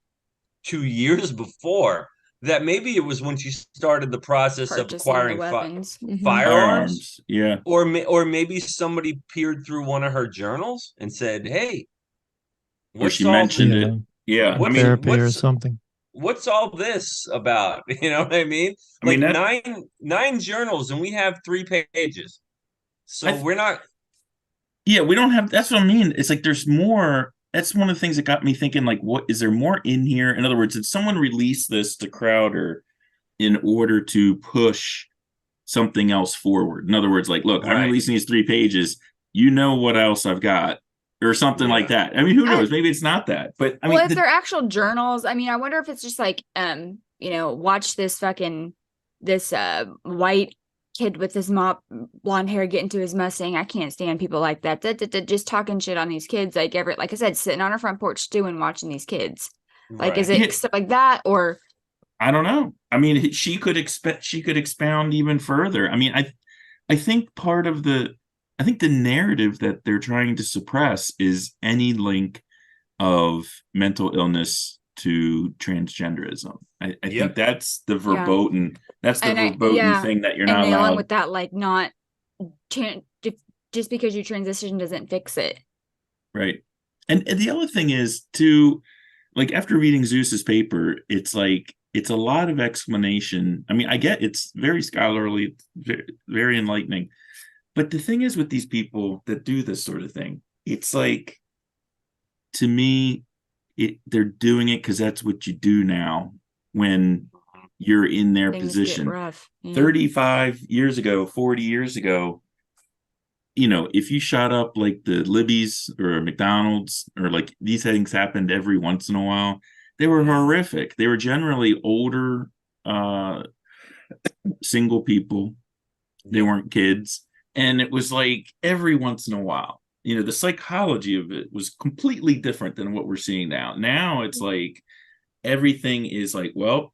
2 years before, that maybe it was when she started the process of Purchasing the acquiring weapons. firearms, Firearms. Yeah. or maybe somebody peered through one of her journals and said, "Hey, Or what's she all mentioned Yeah, it. Yeah. I what's mean, therapy or what's something. what's all this about?" You know what I mean? I mean Like that nine journals, and we have 3 pages, so I we're not. yeah, we don't have that's what I mean. It's like there's more. That's one of the things that got me thinking, like, what is there more in here? In other words, did someone release this to Crowder in order to push something else forward? In other words, like, look, I'm Right. releasing these 3 pages. You know what else I've got, or something like Yeah. that. I mean, who I- knows? Maybe it's not that, but I Well, mean, if they're actual journals, I mean, I wonder if it's just like, watch this white kid with his mop blonde hair get into his Mustang. I can't stand people like that. Just talking shit on these kids, like I said, sitting on her front porch stewing, watching these kids. Like, is Right. it stuff like that, or I don't know. I mean, she could expound even further. I mean, I think I think the narrative that they're trying to suppress is any link of mental illness to transgenderism. I think that's the verboten. That's the verboten thing that you're not and allowed. along with that, like not just because you transition doesn't fix it. Right. And the other thing is to, like, after reading Zeus's paper, it's like, it's a lot of explanation. I mean, I get it's very scholarly, very enlightening. But the thing is with these people that do this sort of thing, it's like, to me, they're doing it because that's what you do now when you're in their Things position. get rough. 35 years ago, 40 years ago, if you shot up like the Libby's or McDonald's, or like these things happened every once in a while, they were horrific. They were generally older, single people. They weren't kids. And it was like every once in a while, the psychology of it was completely different than what we're seeing now. Now it's like everything is like, well,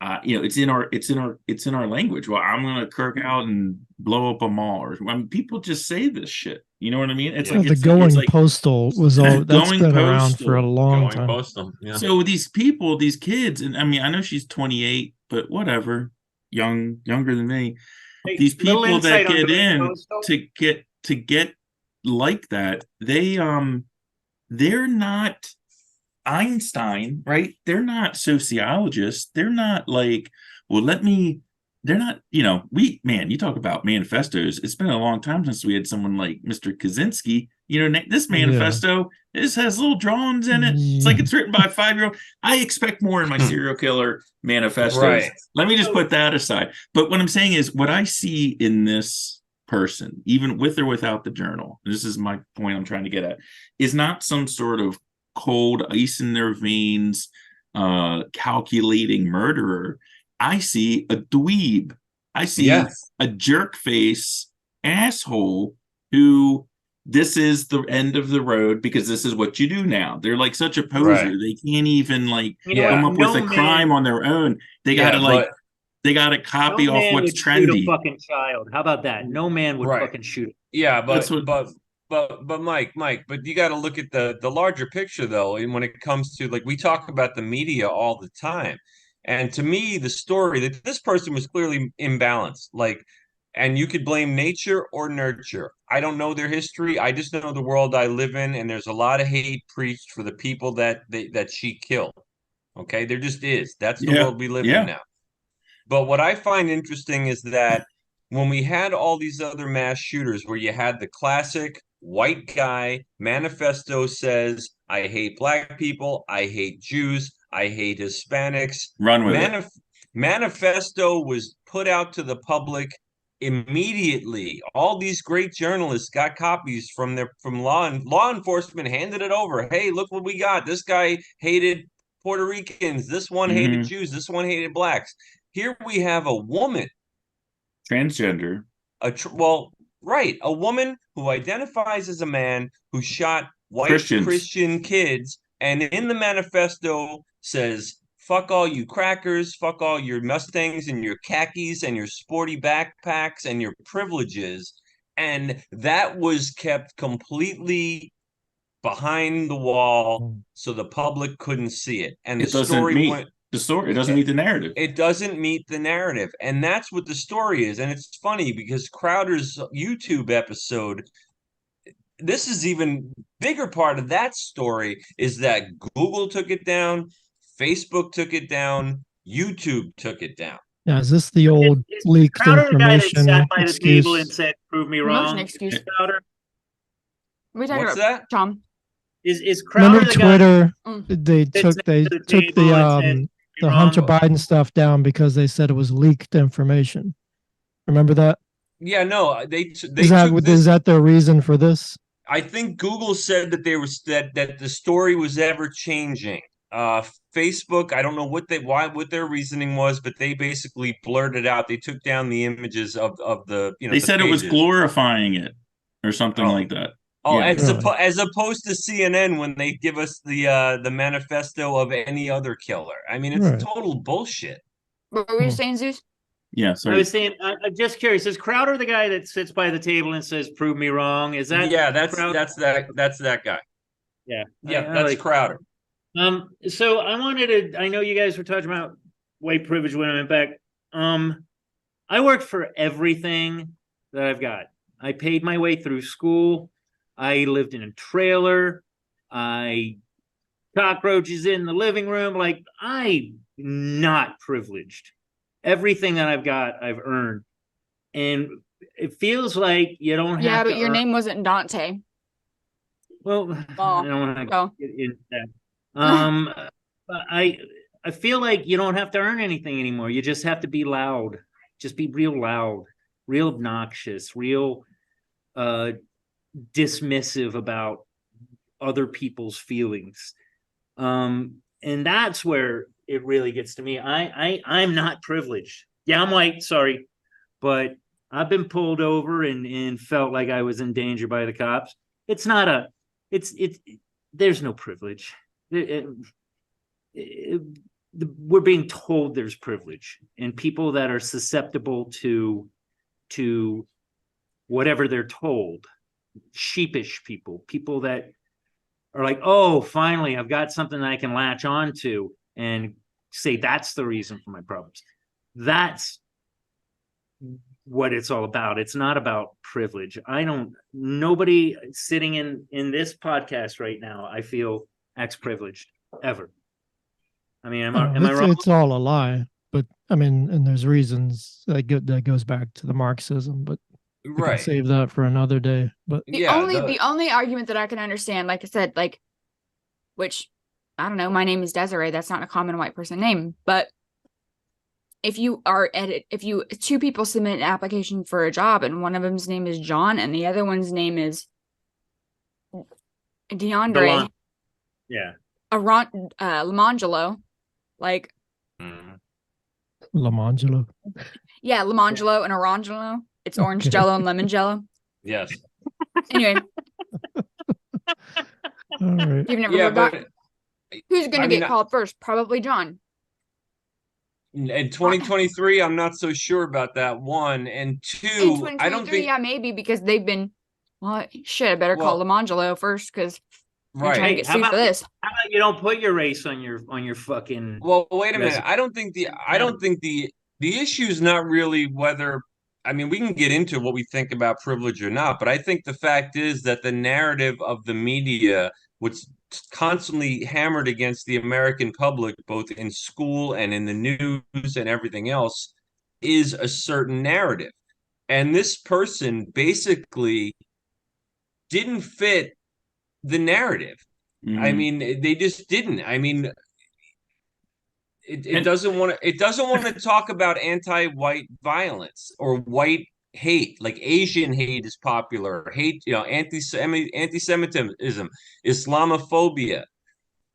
it's in our language. Well, I'm gonna kirk out and blow up a mall, or people just say this shit. You know what I mean? It's like the going like, postal was all that's going been around for a postal. long Going time. postal. Yeah. So these people, these kids, and I mean, I know she's 28, but whatever, younger than me. These people that get in to get like that, they're not Einstein, right? They're not sociologists. They're not like, well, they're not, you talk about manifestos. It's been a long time since we had someone like Mr. Kaczynski. This manifesto, this has little drawings in it. It's like it's written by a 5-year-old. I expect more in my serial killer manifestos. Right. Let me just put that aside. But what I'm saying is, what I see in this person, even with or without the journal, this is my point I'm trying to get at, is not some sort of cold, ice in their veins, calculating murderer. I see a dweeb. I see a jerk face asshole who, this is the end of the road because this is what you do now. They're like such a poser. Right. They can't even like Yeah. come up with a crime on their own. They gotta they gotta copy no off man what's would shoot trendy. a fucking child. How about that? No man would fucking shoot him. Yeah, but That's what- but Mike, but you got to look at the larger picture though. And when it comes to, like, we talk about the media all the time, and to me, the story that this person was clearly imbalanced. Like, and you could blame nature or nurture. I don't know their history. I just know the world I live in, and there's a lot of hate preached for the people that she killed. Okay, there just is. That's the world we live in now. But what I find interesting is that when we had all these other mass shooters, where you had the classic white guy, Manifesto says, I hate black people, I hate Jews, I hate Hispanics. Run with it. Manifesto was put out to the public immediately. All these great journalists got copies from law enforcement, handed it over. Hey, look what we got. This guy hated Puerto Ricans. This one hated Jews. This one hated blacks. Here we have a woman, transgender, a woman who identifies as a man who shot white Christian kids, and in the manifesto says, fuck all you crackers, fuck all your Mustangs and your khakis and your sporty backpacks and your privileges. And that was kept completely behind the wall so the public couldn't see it. And the story went... It doesn't meet the narrative. It doesn't meet the narrative. And that's what the story is. And it's funny because Crowder's YouTube episode, this is even bigger part of that story, is that Google took it down, Facebook took it down, YouTube took it down. Yeah, is this the old leaked Crowder information the guy that sat by the table and excuse? said, "Prove me Promotion wrong"? excuse. Crowder We talking What's about that? Tom. is Crowder Remember the guy Twitter? Mm. They that took sat they at the took table and said, the "Prove me Hunter wrong"? Biden stuff down because they said it was leaked information. Remember that? Yeah, no, they Is took this. is that their reason for this? I think Google said that that the story was ever changing. Facebook, I don't know what their reasoning was, but they basically blurted out. They took down the images of the They said pages. it was glorifying it or something like that. Oh, Yeah. as opposed to CNN when they give us the manifesto of any other killer. I mean, it's total bullshit. What were you saying, Zeus? Yeah, I sorry. was saying, I'm just curious. Is Crowder the guy that sits by the table and says, "Prove me wrong"? Is that? Yeah, that's that guy. Yeah. Yeah, I that's like. Crowder. So I wanted to. I know you guys were talking about white privilege when I went back. I worked for everything that I've got. I paid my way through school. I lived in a trailer. I cockroaches in the living room. Like, I'm not privileged. Everything that I've got, I've earned. And it feels like you don't Yeah, have but to your earn. name wasn't Dante. Well, I don't want to go. get into that. But I feel like you don't have to earn anything anymore. You just have to be loud. Just be real loud, real obnoxious, real dismissive about other people's feelings. And that's where it really gets to me. I'm not privileged. Yeah, I'm white, sorry, but I've been pulled over and felt like I was in danger by the cops. It's not a it's there's no privilege. We're being told there's privilege, and people that are susceptible to whatever they're told, sheepish people that are like, oh, finally, I've got something I can latch on to and say that's the reason for my problems. That's what it's all about. It's not about privilege. Nobody sitting in this podcast right now, I feel acts privileged ever. I mean, am I wrong? It's all a lie. But I mean, and there's reasons that goes back to the Marxism, but we can Right. save that for another day. But The only argument that I can understand, like I said, like, which I don't know, my name is Desiree. That's not a common white person name, but if two people submit an application for a job and one of them's name is John and the other one's name is DeAndre, yeah, Lamangelo, like, Lamangelo. yeah, Lamangelo and Orangelo. It's orange jello and lemon jello. Yes. Anyway, All right. you've never heard that? Who's going to mean, get called first? Probably John. In 2023, I'm not so sure about that. One and two, In 2023, I don't think. yeah, maybe because they've been. Well, shit, I better call Lamangelo first because I'm trying to Right. get sued for this. How about you don't put your race on your fucking? Well, wait a minute. I don't think the issue is not really whether. I mean, we can get into what we think about privilege or not, but I think the fact is that the narrative of the media, which constantly hammered against the American public, both in school and in the news and everything else, is a certain narrative. And this person basically didn't fit the narrative. I mean, they just didn't. I mean, it doesn't want to talk about anti-white violence or white hate. Like Asian hate is popular. Hate, anti-Semitism, Islamophobia.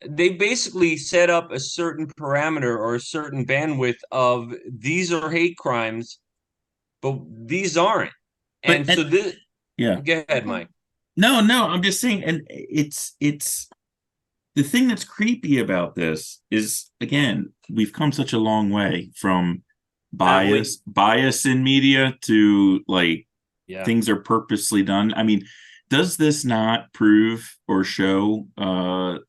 They basically set up a certain parameter or a certain bandwidth of these are hate crimes, but these aren't. And so this, yeah. Go ahead, Mike. No, I'm just saying, and it's the thing that's creepy about this is, again, we've come such a long way from bias in media to like things are purposely done. I mean, does this not prove or show the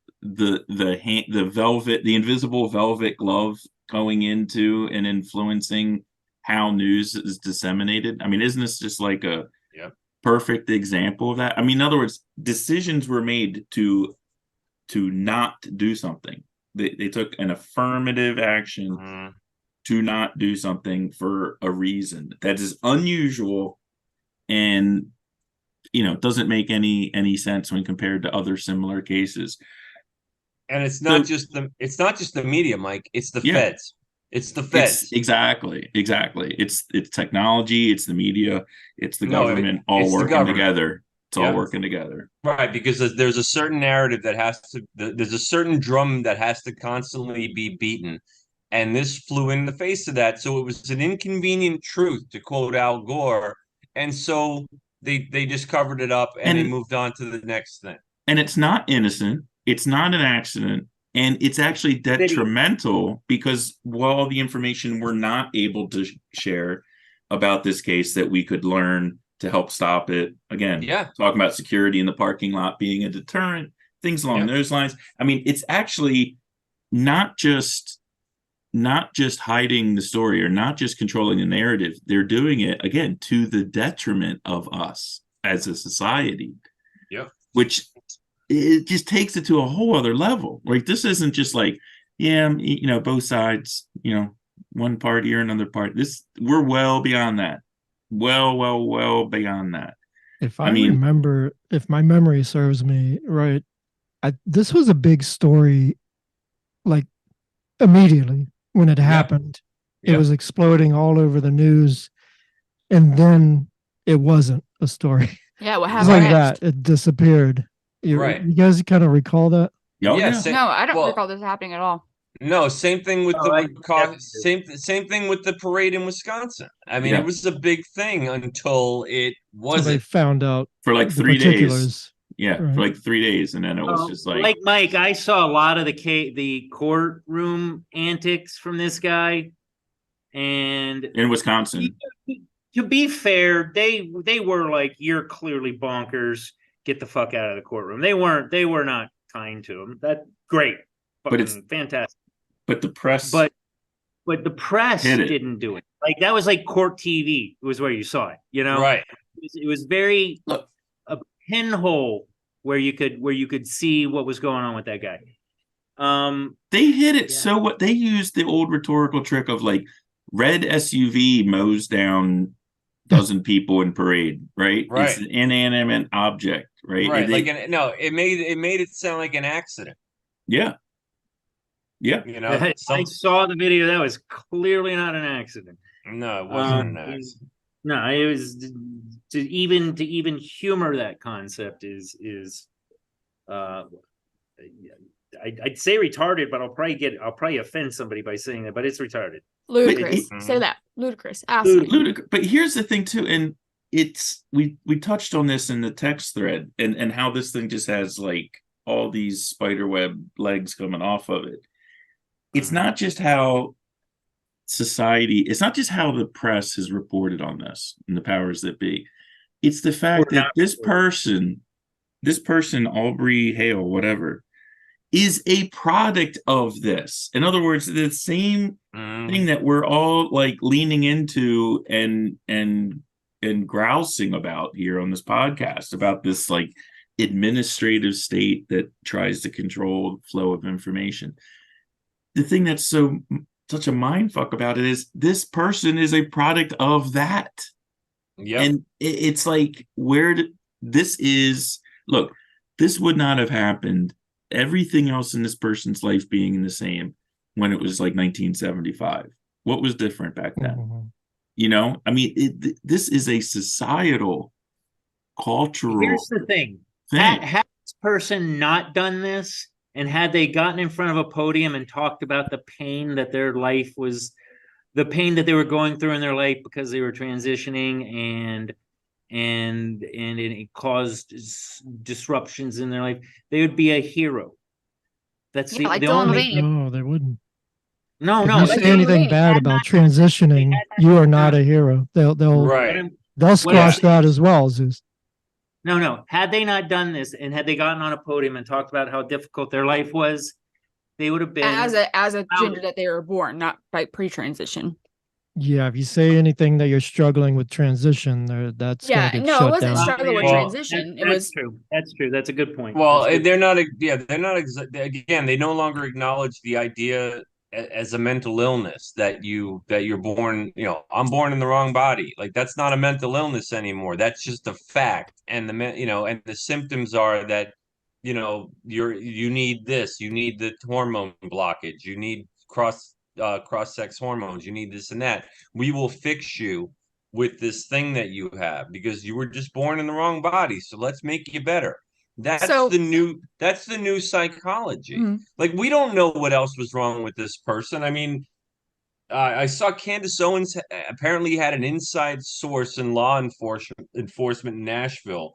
invisible velvet glove going into and influencing how news is disseminated? I mean, isn't this just like a perfect example of that? I mean, in other words, decisions were made to not do something. They took an affirmative action to not do something for a reason that is unusual and doesn't make any sense when compared to other similar cases. And it's not just the media, Mike. It's the feds. It's the feds. Exactly. It's technology, it's the media, it's the government all working together. It's all working together. Right, because there's a certain narrative there's a certain drum that has to constantly be beaten. And this flew in the face of that. So it was an inconvenient truth, to quote Al Gore. And so they just covered it up and they moved on to the next thing. And it's not innocent. It's not an accident. And it's actually detrimental because all the information we're not able to share about this case that we could learn to help stop it. Again, talking about security in the parking lot being a deterrent. things along those lines. I mean, it's actually not just hiding the story or not just controlling the narrative. They're doing it again to the detriment of us as a society. Yep. Which it just takes it to a whole other level. Like, this isn't just like, yeah, you know, both sides, you know, one party or another party. We're well beyond that. Well beyond that. If I I mean, remember, if my memory serves me right, this was a big story, like immediately when it happened. It was exploding all over the news, and then it wasn't a story. Yeah, what It's happened like next? that. It disappeared. You guys kind of recall that? oh, Yeah, yeah. No, I don't well, recall this happening at all. No, same thing with Oh, I same thing with the parade in Wisconsin. I mean, Yeah. it was a big thing until it So they wasn't. found out For like the 3 days. particulars. Yeah, Right. for like 3 days, and then it was just like Mike, I saw a lot of the courtroom antics from this guy, and in Wisconsin. to be fair, they were like, "You're clearly bonkers. Get the fuck out of the courtroom." They were not kind to him. That great, But it's fantastic. But the press, But the press hit it. didn't do it. Like, that was like court TV. Was where you saw it. You know, Right. It was very Look. a pinhole where you could see what was going on with that guy. They hit it. Yeah. So what they used the old rhetorical trick of like, red SUV mows down dozen people in parade, right? Right. It's an inanimate object, right? Right. And It made it sound like an accident. yeah. You know, I saw the video. That was clearly not an accident. no, it wasn't an accident. No, it was to even humor that concept is I'd say retarded, but I'll probably offend somebody by saying that, but it's retarded. Ludicrous. But Say that. Ludicrous. Absolutely. Ludicrous. But here's the thing too, and it's we touched on this in the text thread, and how this thing just has like all these spiderweb legs coming off of it. It's not just how it's not just how the press has reported on this and the powers that be. It's the fact that this person, Aubrey Hale, whatever, is a product of this. In other words, the same thing that we're all like leaning into and grousing about here on this podcast, about this like administrative state that tries to control the flow of information. The thing that's such a mind fuck about it is this person is a product of that. Yeah. And it's like, this would not have happened, everything else in this person's life being the same, when it was like 1975. What was different back then? Mm-hmm. You know, I mean, this is a societal, cultural. Here's the thing. Had this person not done this, and had they gotten in front of a podium and talked about the pain that their life was, the pain that they were going through in their life because they were transitioning, and it caused disruptions in their life, they would be a hero. That's like the Dylan only. Levine. No, they wouldn't. No, If no. you like say anything Levine bad had about not- transitioning, you are not a hero. They'll Right. they'll squash that as well, Zeus. No. Had they not done this, and had they gotten on a podium and talked about how difficult their life was, they would have been As a gender that they were born, not by pre-transition. Yeah, if you say anything that you're struggling with transition, that's Yeah, gonna get no, it shut wasn't down. struggling with Well, transition. It That's was true. That's true. That's a good point. Well, That's good. they're not. Again, they no longer acknowledge the idea as a mental illness that you're born. You know, I'm born in the wrong body. Like, that's not a mental illness anymore. That's just a fact. And and the symptoms are that, you need this. You need the hormone blockage. You need cross-sex hormones. You need this and that. We will fix you with this thing that you have because you were just born in the wrong body. So let's make you better. That's the new psychology. Mhm. Like, we don't know what else was wrong with this person. I mean, I saw Candace Owens apparently had an inside source in law enforcement in Nashville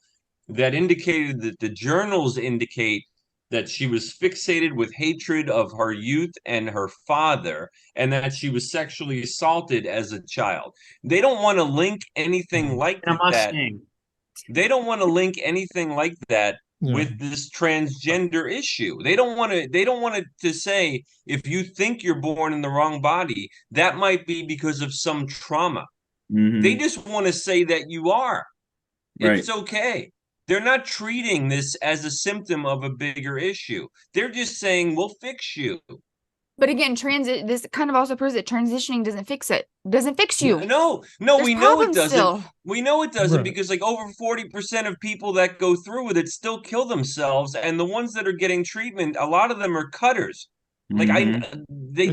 that indicated that the journals indicate that she was fixated with hatred of her youth and her father, and that she was sexually assaulted as a child. They don't want to link anything like And a that. Mustang. They don't want to link anything like that with this transgender issue. They don't want to say, if you think you're born in the wrong body, that might be because of some trauma. They just want to say that you are. It's okay. They're not treating this as a symptom of a bigger issue. They're just saying, we'll fix you. But again, this kind of also proves that transitioning doesn't fix it. Doesn't fix you. No, There's we know it problems doesn't. still. We know it doesn't Right. because like over 40% of people that go through with it still kill themselves, and the ones that are getting treatment, a lot of them are cutters. Like It's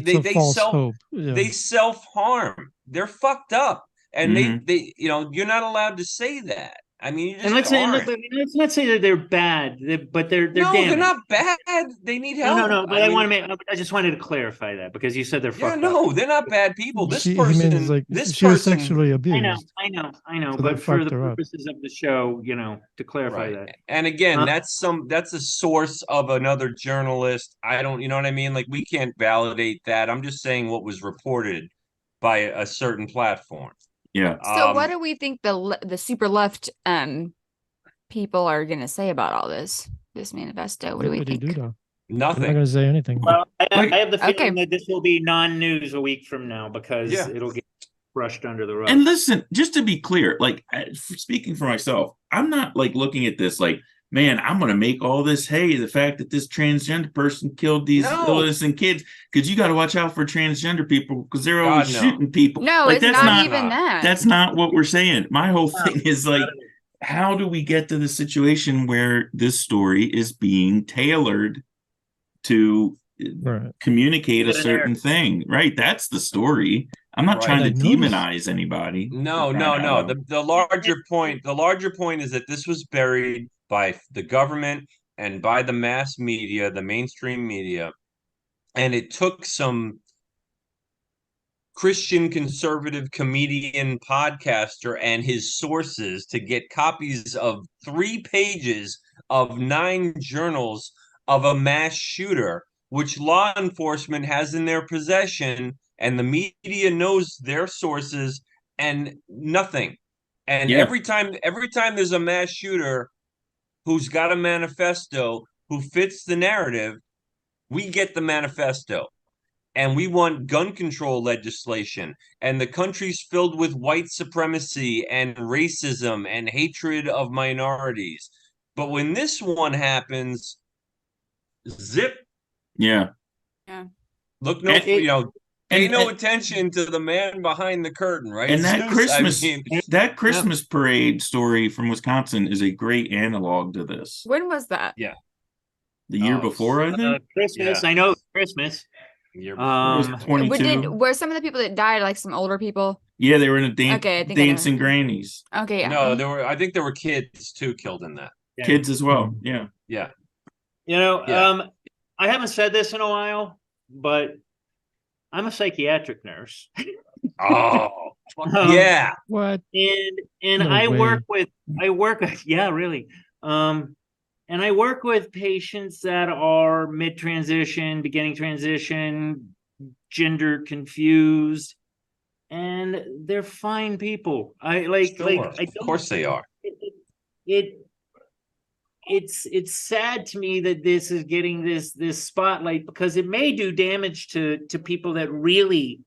a they false hope. Yeah. they self-harm. They're fucked up, and Mhm. they you're not allowed to say that. I mean, you just And aren't. let's not say that they're bad, but they're No, damaged. they're not bad. They need No, help. no, but I I want mean, to I just wanted to clarify that because you said they're yeah, fucked no, up. they're not bad people. He means like This she was person, sexually I abused. know, So that but for fucked the her up. purposes of the show, to clarify right. that. And again, Uh, that's a source of another journalist. I don't, you know what I mean? Like we can't validate that. I'm just saying what was reported by a certain platform. Yeah. So what do we think the super left people are going to say about all this manifesto? What do we What think? do, though? They're Nothing. not going to say anything. well, Like- I have the feeling Okay. that this will be non-news a week from now because Yeah. it'll get brushed under the rug. And listen, just to be clear, like speaking for myself, I'm not like looking at this like, man, I'm going to make all this hay the fact that this transgender person killed these No. innocent kids, because you got to watch out for transgender people because they're always God, no. shooting people. No, Like, it's that's not even not- that. That's not what we're saying. My whole No, thing is like, how do we get to the situation where this story is being tailored to Right. communicate a Get an certain thing? Right. That's the story. I'm not Right. trying to And I noticed- demonize anybody. No, For no, crying out no. loud. The larger point is that this was buried by the government and by the mass media, the mainstream media, and it took some Christian conservative comedian podcaster and his sources to get copies of 3 pages of 9 journals of a mass shooter, which law enforcement has in their possession, and the media knows their sources, and nothing. And Yeah. every time there's a mass shooter who's got a manifesto who fits the narrative, we get the manifesto. And we want gun control legislation, and the country's filled with white supremacy and racism and hatred of minorities. But when this one happens, zip, Yeah. look no, And- pay and- no and- attention to the man behind the curtain, right? And that Zeus, Christmas, I mean, that Christmas parade story from Wisconsin is a great analog to this. When was that? The year Oh, before, I think. Christmas, Yeah. I know it's Christmas. It was Um, 22. Were some of the people that died like some older people? Yeah, they were in a Okay, I think I know. dancing grannies, Okay, yeah. no, I think there were kids too killed in that. yeah. kids as well. Yeah. Yeah. Yeah. I haven't said this in a while, but I'm a psychiatric nurse. Oh, Um, yeah. What? and No I work way. yeah, really. And I work with patients that are mid-transition, beginning transition, gender confused, and they're fine people. I like Sure. like I Of don't course they are. it's sad to me that this is getting this spotlight because it may do damage to people that really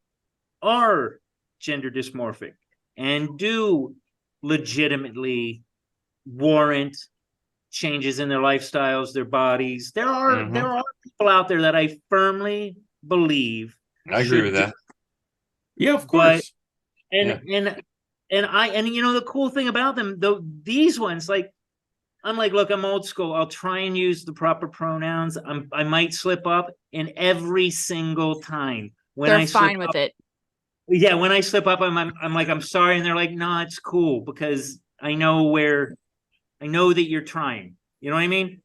are gender dysmorphic and do legitimately warrant changes in their lifestyles, their bodies. There are people out there that I firmly believe I agree should with do- that. Yeah, of course. and the cool thing about them, though, these ones, like, I'm like, look, I'm old school. I'll try and use the proper pronouns. I might slip up, and every single time when They're I slip fine with up, it. yeah, when I slip up, I'm like, I'm sorry, and they're like, no, it's cool because I know that you're trying. You know what I mean?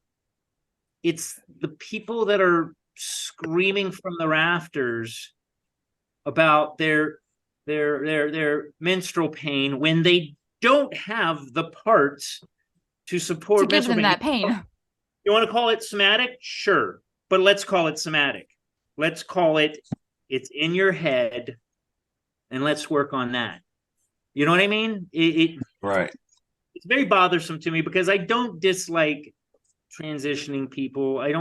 It's the people that are screaming from the rafters about their menstrual pain when they don't have the parts to support To give them menstrual that pain. You want to call it somatic? Sure. But let's call it somatic. Let's call it it's in your head, and let's work on that. You know what I mean? Right. It's very bothersome to me because I don't dislike transitioning people. I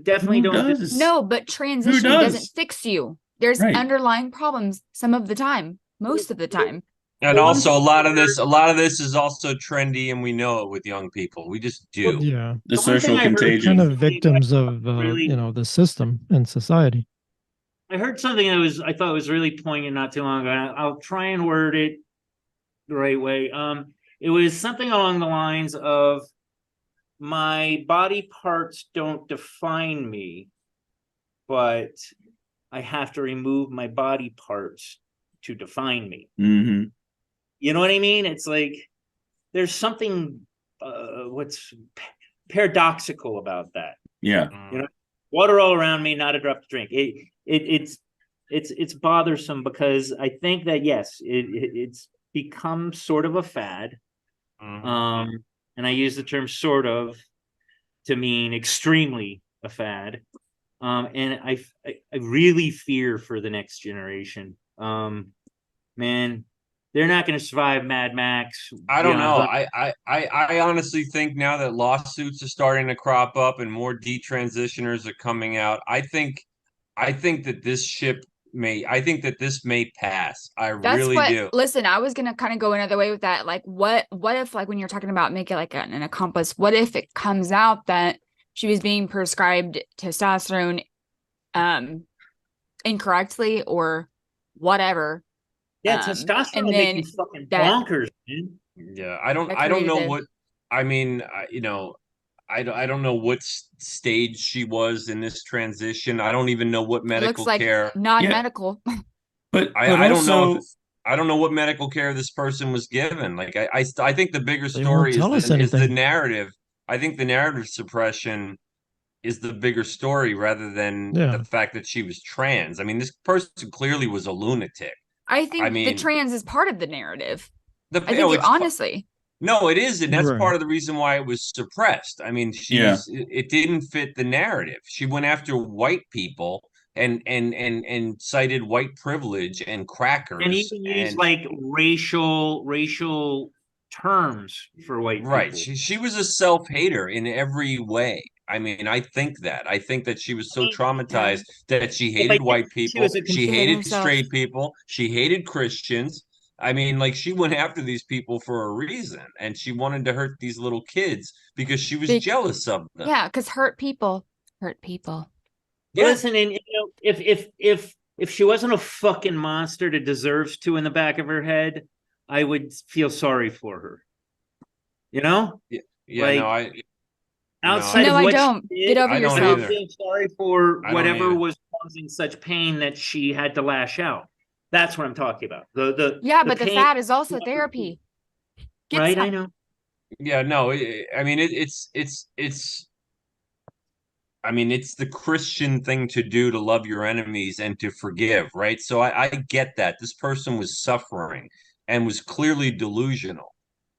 definitely Who don't. does? No, but transitioning doesn't does? fix you. There's Right. underlying problems some of the time, most of the time. And The one also thing a lot I of this is also trendy, and we know it with young people. We just do. Yeah. The The one thing social I heard contagion. Kind of recently that I victims thought of, really, the system and society. I heard something I thought was really poignant not too long ago. I'll try and word it the right way. It was something along the lines of, my body parts don't define me, but I have to remove my body parts to define me. Hmm. You know what I mean? It's like there's something what's paradoxical about that. Yeah. You know, water all around me, not a drop to drink. It's bothersome because I think that yes, it's become sort of a fad. Mhm. And I use the term sort of to mean extremely a fad. And I really fear for the next generation. Man, they're not going to survive Mad Max. I don't know. Beyond. I honestly think now that lawsuits are starting to crop up and more detransitioners are coming out, I think that I think that this may pass. I That's really what, do. listen, I was gonna kind of go another way with that. Like, what if, like, when you're talking about make it like an accomplice, what if it comes out that she was being prescribed testosterone incorrectly or whatever? Yeah, And testosterone will make then you fucking that bonkers, man. Yeah, I I don't know created what I mean, I don't know what stage she was in this transition. I don't even know what it looks medical like care. non-medical. But I don't know also, if I don't know what medical care this person was given. Like I think the bigger They won't story tell us is the anything. narrative. I think the narrative suppression is the bigger story rather than Yeah. the fact that she was trans. I mean, this person clearly was a lunatic. I I think the mean, trans is part of the narrative. the I think oh, you're it's honestly. no, it is, and that's Right. part of the reason why it was suppressed. I mean, yeah. it didn't fit the narrative. She went after white people and cited white privilege and And crackers even use and like racial terms for white right. people. She was a self-hater in every way. I mean, I think that. I think that she was so traumatized that she If I hated think white she was people, a she She hit hated herself. straight people, she hated Christians. I mean, like she went after these people for a reason, and she wanted to hurt these little kids because she was Big, jealous of them. yeah, because hurt people hurt people. Yeah. Listen, and you know, if she wasn't a fucking monster that deserves to in the back of her head, I would feel sorry for her. You know, Yeah, like no, I outside No, of I what don't. she Get did, over I don't I would yourself. either. feel sorry for I don't whatever either. was causing such pain that she had to lash out. That's what I'm talking about. Yeah, The but the pain, fad is also therapy. Get right? I some. know. Yeah, no, I mean I mean it's the Christian thing to do to love your enemies and to forgive, right? So I get that. This person was suffering and was clearly delusional.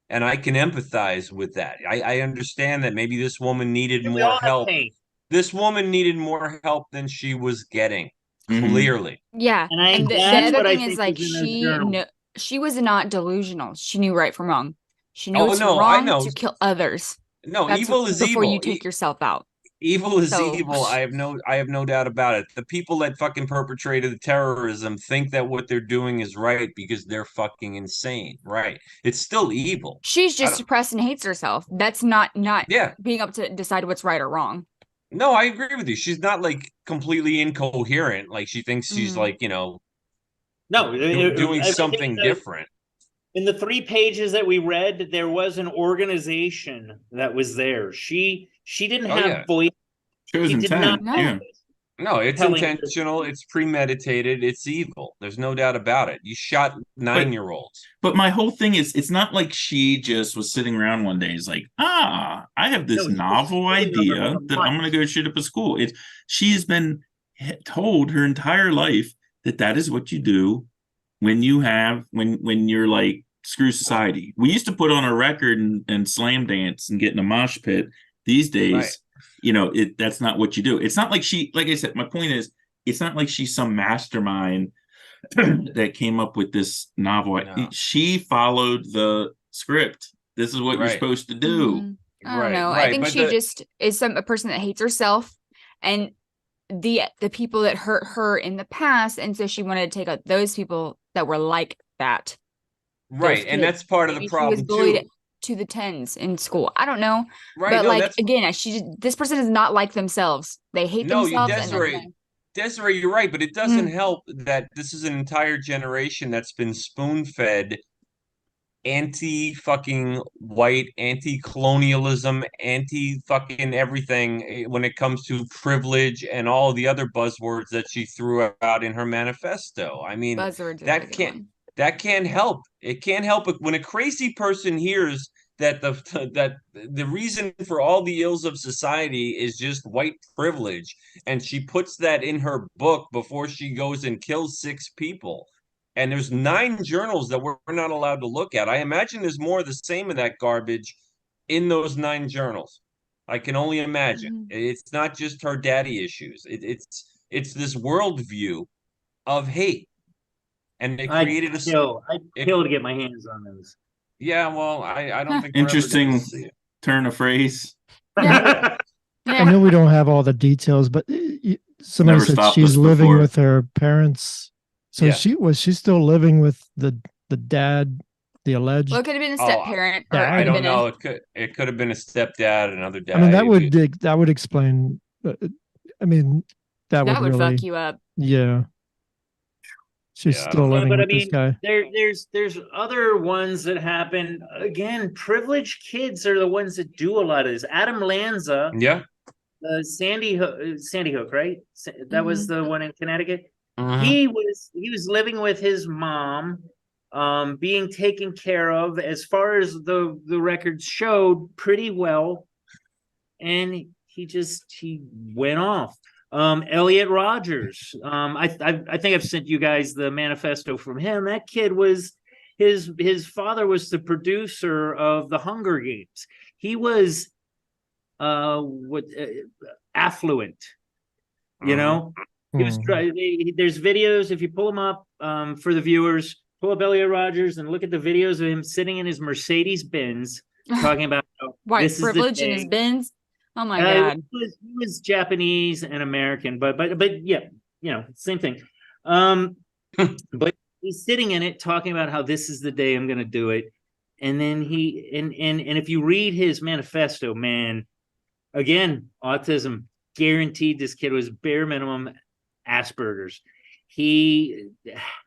And I can empathize with that. I understand that maybe this woman needed And we more all have help. pain, This woman needed more help than she was getting, Hmm. clearly. Yeah, and and the that's other what I thing is think like is in those journals. she was not delusional. She knew right from wrong. She knew Oh it's no, I wrong know. to kill others. No, That's evil is before you evil. take yourself out. Evil is So evil. I have no doubt about it. The people that fucking perpetrated the terrorism think that what they're doing is right because they're fucking insane. Right. It's still evil. she's I just don't depressed and hates herself. That's not yeah. being able to decide what's right or wrong. No, I agree with you. She's not like completely incoherent. Like she thinks she's Mhm. like, you know, No, doing everything something different. in the 3 pages that we read, there was an organization that was there. She didn't Oh yeah. have voice. Shows She did not intent. No. Yeah. have No, it's telling. intentional, it's premeditated, it's evil. There's no doubt about it. You shot But 9-year-olds. but my whole thing is, it's not like she just was sitting around one day. It's like, I have No, this he was novel sitting on her idea for that I'm going to months. go shoot up a school. It's she's been told her entire life that that is what you do when you have when you're like, screw society. We used to put on a record and slam dance and get in a mosh pit. These Right. days, that's not what you do. It's not like she, like I said, my point is, it's not like she's some mastermind that came up with this novel. No. She followed the script. This is what you're Right. supposed to do. Mhm. I don't Right, know. I right. think But she just is a person that hates herself and the people that hurt her in the past, and so she wanted to take out those people that were like that. Those right, and kids. that's part of the Maybe she was problem bullied too. to the tens in school. I don't know. Right? But No, like that's again, this person is not like themselves. They hate no, you themselves and then Desiree, you're right, but it doesn't Mm. help that this is an entire generation that's been spoon-fed anti-fucking white, anti-colonialism, anti-fucking everything when it comes to privilege and all the other buzzwords that she threw out in her manifesto. I mean, buzzwords are a that good can't one. that can't help. It can't help it when a crazy person hears that the reason for all the ills of society is just white privilege, and she puts that in her book before she goes and kills 6 people. And there's 9 journals that we're not allowed to look at. I imagine there's more of the same of that garbage in those 9 journals. I can only imagine. Mhm. It's not just her daddy issues. It's this worldview of hate, and they created I'd it. kill to get my hands on those. Yeah, well, I don't think we're ever Interesting going to see it. turn of phrase. Yeah. I know we don't have all the details, but somebody Never said stopped she's us living before. with her parents. So Yeah. she still living with the dad, the alleged. Well, it could have been a Oh, step parent, or I I it could don't have been know. It could have been a stepdad, another dad. I mean, that would explain. I mean, that that would really, fuck you up. yeah. She's Yeah, I still don't know. living But I with this mean, guy. there's other ones that happen. Again, privileged kids are the ones that do a lot of this. Adam Lanza, Yeah. Sandy Hook, right? That was the one in Connecticut. Mhm. He was living with his mom, being taken care of, as far as the records showed, pretty well, and he went off. Elliot Rogers, I think I've sent you guys the manifesto from him. That kid was his father was the producer of the Hunger Games. He was affluent, you know. He was there's videos, if you pull them up, for the viewers, pull up Elliot Rogers and look at the videos of him sitting in his Mercedes Benz talking about White this privilege is in the his day. bins. Oh my God. He was Japanese and American, but yeah, same thing. But he's sitting in it talking about how this is the day I'm going to do it, and then and if you read his manifesto, man, again, autism guaranteed. This kid was bare minimum Asperger's. He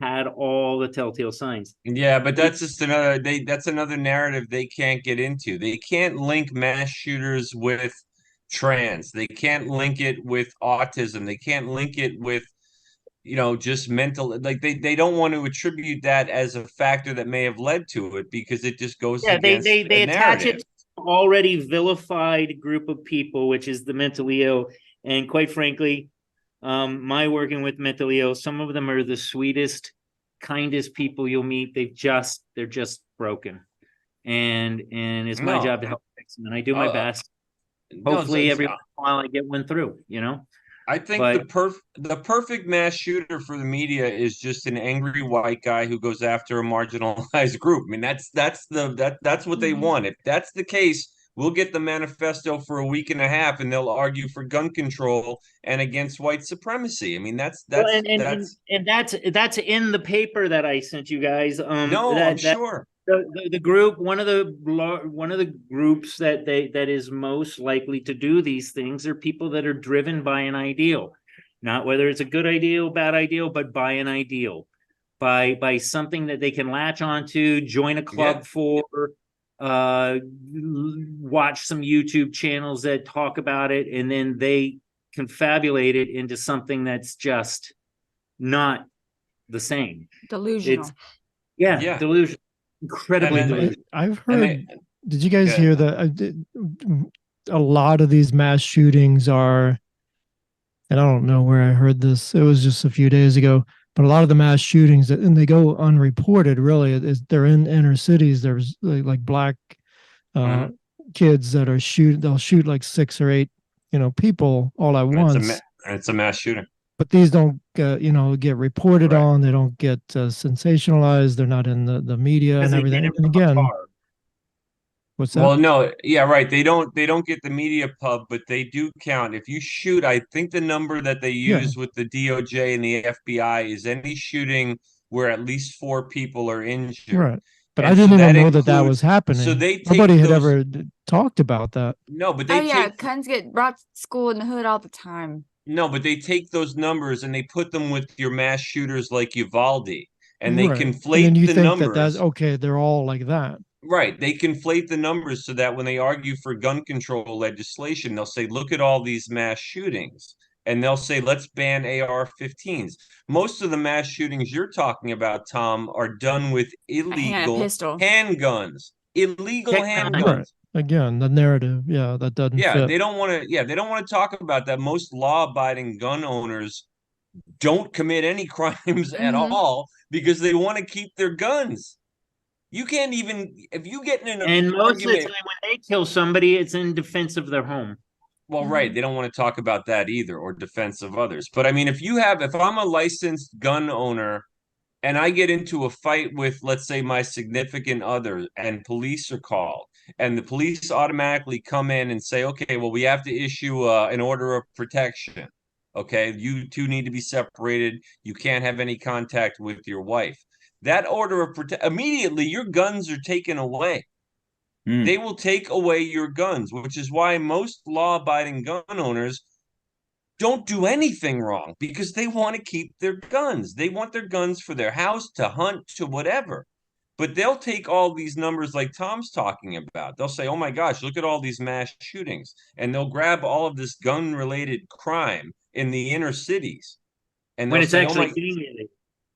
had all the telltale signs. Yeah, but that's just that's another narrative they can't get into. They can't link mass shooters with trans. They can't link it with autism. They can't link it with, just mental, like they don't want to attribute that as a factor that may have led to it because it just goes Yeah, against they a attach narrative. it to an already vilified group of people, which is the mentally ill. And quite frankly, my working with mentally ill, some of them are the sweetest, kindest people you'll meet. They're just broken, and it's my No, job to help fix them, and I do my best. no, Hopefully, every once in a while I get one through. I think But the perfect mass shooter for the media is just an angry white guy who goes after a marginalized group. I mean, that's what they want. If that's the case, we'll get the manifesto for a week and a half, and they'll argue for gun control and against white supremacy. I mean, that's that's in the paper that I sent you guys. No, I'm sure. The group, one of the groups that is most likely to do these things are people that are driven by an ideal, not whether it's a good ideal, bad ideal, but by an ideal, by something that they can latch onto, join a club for, watch some YouTube channels that talk about it, and then they confabulate it into something that's just not the same. Delusional. Delusional. Incredibly delusional. I've heard. Did you guys hear that? A lot of these mass shootings are, and I don't know where I heard this. It was just a few days ago. But a lot of the mass shootings, and they go unreported. Really, they're in inner cities. There's like black kids that are They'll shoot like 6 or 8, people all at once. It's a mass shooting. But these don't, get reported on. They don't get sensationalized. They're not in the media and everything. And again, What's that? Well, no, yeah, right. They don't get the media pub, but they do count. If you shoot, I think the number that they Yeah. use with the DOJ and the FBI is any shooting where at least 4 people are injured. Right. But I And so didn't even that know that that includes- was happening. so they take Nobody had those- ever talked about that. No, but Oh they yeah, take guns get brought to school in the hood all the time. no, but they take those numbers and they put them with your mass shooters like Uvalde, and they Right. conflate And then you the think numbers. that that's okay, they're all like that. Right. They conflate the numbers so that when they argue for gun control legislation, they'll say, look at all these mass shootings. And they'll say, let's ban AR-15s. Most of the mass shootings you're talking about, Tom, are done with illegal pistol. handguns. Illegal Technology. handguns. Right. Again, the narrative, yeah, that doesn't Yeah, fit. they don't want to talk about that. Most law-abiding gun owners don't commit any crimes at Mhm. all because they want to keep their guns. You can't even if you get in an And most of the argument. time when they kill somebody, it's in defense of their home. Well, right, they don't want to talk about that either, or defense of others. But I mean, if I'm a licensed gun owner and I get into a fight with, let's say, my significant other, and police are called, and the police automatically come in and say, okay, well, we have to issue an order of protection. Okay, you two need to be separated. You can't have any contact with your wife. That order of protection, immediately your guns are taken away. Mm. They will take away your guns, which is why most law-abiding gun owners don't do anything wrong because they want to keep their guns. They want their guns for their house, to hunt, to whatever. But they'll take all these numbers like Tom's talking about. They'll say, oh my gosh, look at all these mass shootings. And they'll grab all of this gun-related crime in the inner cities. And When they'll it's say, actually oh my, gang-related.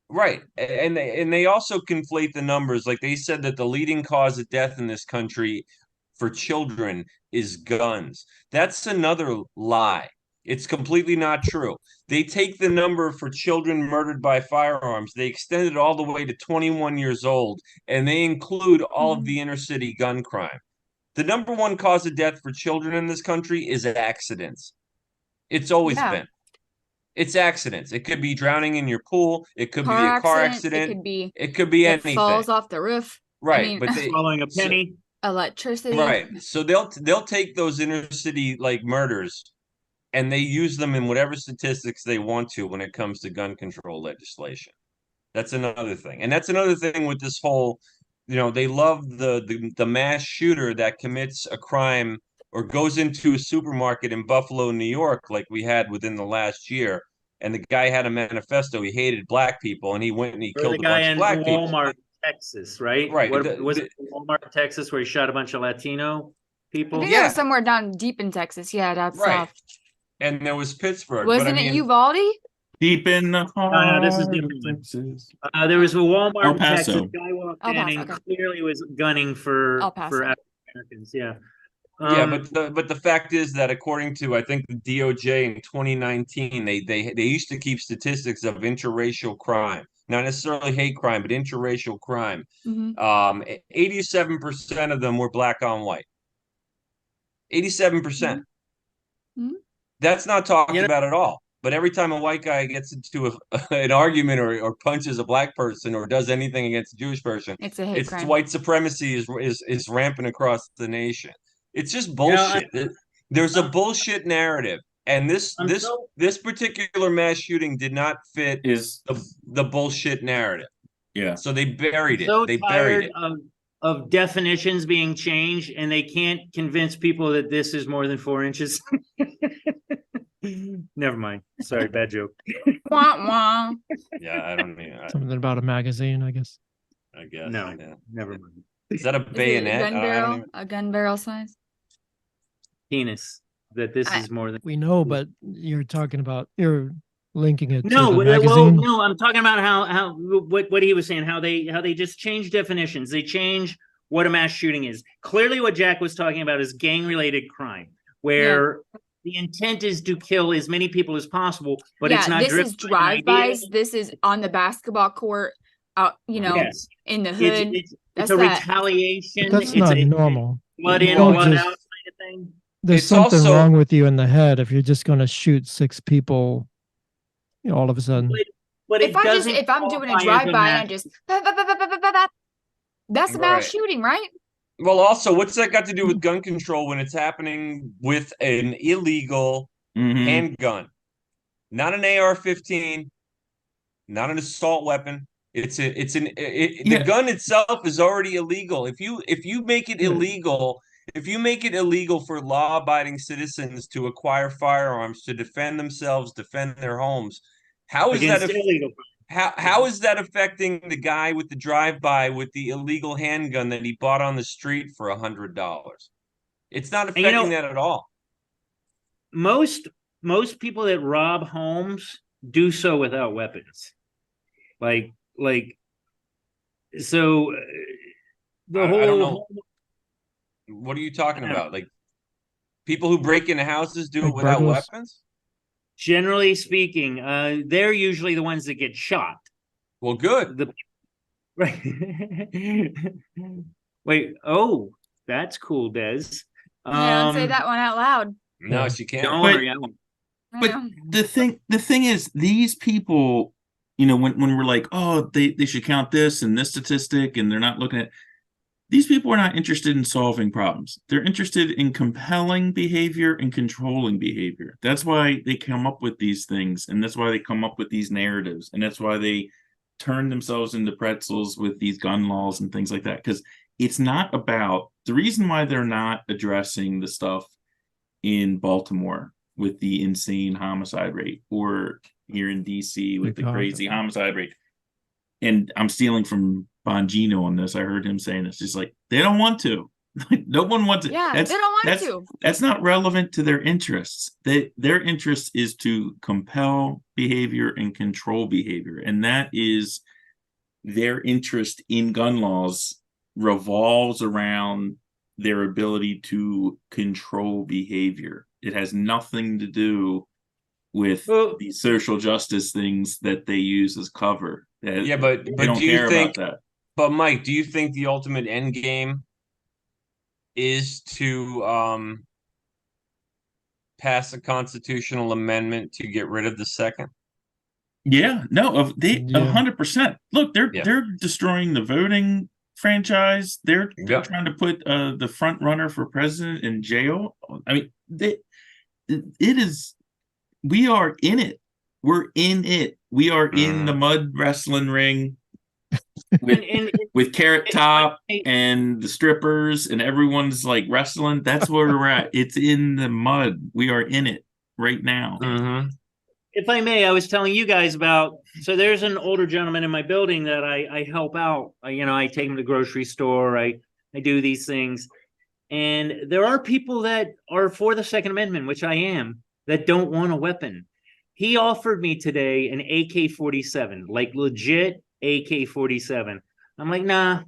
right. And they also conflate the numbers. Like they said that the leading cause of death in this country for children is guns. That's another lie. It's completely not true. They take the number for children murdered by firearms, they extend it all the way to 21 years old, and they include all of the inner city gun crime. The number one cause of death for children in this country is accidents. It's always Yeah. been. It's accidents. It could be drowning in your pool. It could be Car a car accidents, accident. It could be It it anything. falls off the roof. Right, mean- but they Swallowing a so- penny. Electricity. right. So they'll take those inner city like murders and they use them in whatever statistics they want to when it comes to gun control legislation. That's another thing. And that's another thing with this whole, they love the mass shooter that commits a crime or goes into a supermarket in Buffalo, New York, like we had within the last year. And the guy had a manifesto. He hated black people, and he went and he Or killed the a guy bunch of in black people. Walmart, Texas, right? Right. Was it Walmart, Texas, where he shot a bunch of Latino I people? think Yeah. it was somewhere down deep in Texas. Yeah, down Right. south. And there was Pittsburgh. Wasn't but I it mean, Uvalde? Deep in the heart this is of different. Texas. There was a Walmart El in Texas. Paso. Guy walked El in Paso, and okay. clearly was gunning for El Paso. African Americans. Yeah. Yeah, but the fact is that according to I think the DOJ in 2019, they used to keep statistics of interracial crime, not necessarily hate crime, but interracial crime. Mhm. 87% of them were black on white. 87%. Mhm. That's not talked You know- about at all. But every time a white guy gets into an argument or punches a black person or does anything against a Jewish person, It's a hate it's crime. white supremacy is rampant across the nation. It's just know, bullshit. There's a bullshit narrative, and this I'm so- this particular mass shooting did not fit Is the bullshit narrative. yeah. So they buried it. So They buried tired it. of definitions being changed, and they can't convince people that this is more than 4 inches. Never mind. Sorry, bad joke. Wah, wah. Yeah, I don't mean. Something about a magazine, I guess. I guess. No, Yeah. never mind. Is that a Is it bayonet? a gun I don't barrel? even- A gun barrel size? Penis. That this I- is more than. We know, but you're linking it No, to the well, magazine. no. I'm talking about how what he was saying. How they just change definitions. They change what a mass shooting is. Clearly, what Jack was talking about is gang-related crime, where the intent is to kill as many people as possible, but it's not this driven is by an idea. drive-bys. This is on the basketball court, out, Yes, in the hood. it's That's a that. retaliation. That's It's not a normal. blood You in, don't blood just- out kind of thing. There's It's something also- wrong with you in the head if you're just going to shoot 6 people, all of a sudden. But If I'm doing a qualify as drive-by and I mass- just that's a mass Right. shooting, right? Well, also, what's that got to do with gun control when it's happening with an illegal handgun? Not an AR-15, not an assault weapon. The gun itself is already illegal. If you make it illegal, if you make it illegal for law-abiding citizens to acquire firearms to defend themselves, defend their homes, how is Against that illegal. how is that affecting the guy with the drive-by with the illegal handgun that he bought on the street for $100? It's not And you affecting know, that at all. most people that rob homes do so without weapons. Like so the I don't know. whole What are you talking about? Like people who break into houses do Like it without burglars? weapons? generally speaking, they're usually the ones that get shot. Well, good. The right. Wait, oh, that's cool, Des. Yeah, don't say that one out loud. No, Yeah. she can't. Don't But- worry, I won't. But Yeah. the thing is, these people, when we're like, oh, they should count this and this statistic, and they're not looking at, these people are not interested in solving problems. They're interested in compelling behavior and controlling behavior. That's why they come up with these things, and that's why they come up with these narratives, and that's why they turn themselves into pretzels with these gun laws and things like that. Because it's not about the reason why they're not addressing the stuff in Baltimore with the insane homicide rate, or here in DC with the Chicago. crazy homicide rate. And I'm stealing from Bongino on this. I heard him saying it's just like they don't want to. No one wants it. Yeah, they don't want to. That's not relevant to their interests. Their interest is to compel behavior and control behavior, and that is their interest in gun laws revolves around their ability to control behavior. It has nothing to do with Well, the social justice things that they use as cover. Yeah, but They don't do you care think, about that. but Mike, do you think the ultimate end game is to pass a constitutional amendment to get rid of the second? Yeah, no, of they Yeah. 100%. Look, they're Yeah. they're destroying the voting franchise. They're Yeah. trying to put the front runner for president in jail. I mean, it is. We are in it. We're in it. We are in the mud wrestling ring with and with Carrot Top and the strippers, and everyone's like wrestling. That's where we're at. It's in the mud. We are in it right now. Mm-hmm. if I may, I was telling you guys about, so there's an older gentleman in my building that I help out. I take him to the grocery store. I do these things. And there are people that are for the Second Amendment, which I am, that don't want a weapon. He offered me today an AK-47, like legit AK-47. I'm like, nah,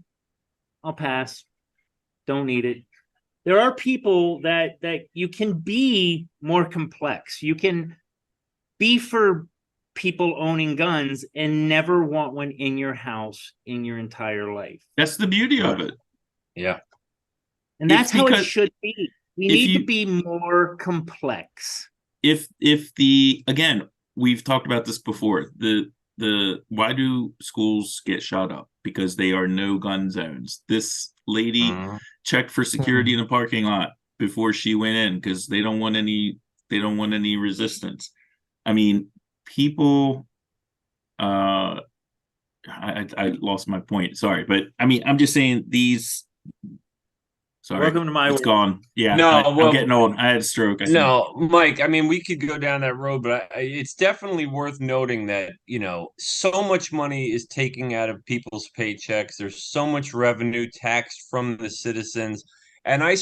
I'll pass. Don't need it. There are people that you can be more complex. You can be for people owning guns and never want one in your house in your entire life. That's the beauty of it. Yeah. And that's how it because should be. We if need you- to be more complex. If again, we've talked about this before, the why do schools get shot up? Because they are no gun zones. This lady checked for security in the parking lot before she went in because they don't want any resistance. I mean, people I lost my point. Sorry, but I mean, I'm just saying these. Sorry, Welcome to my it's world. gone. Yeah, No, I'm getting old. I had a stroke. I think. No, Mike, I mean, we could go down that road, but it's definitely worth noting that, so much money is taking out of people's paychecks. There's so much revenue taxed from the citizens. And I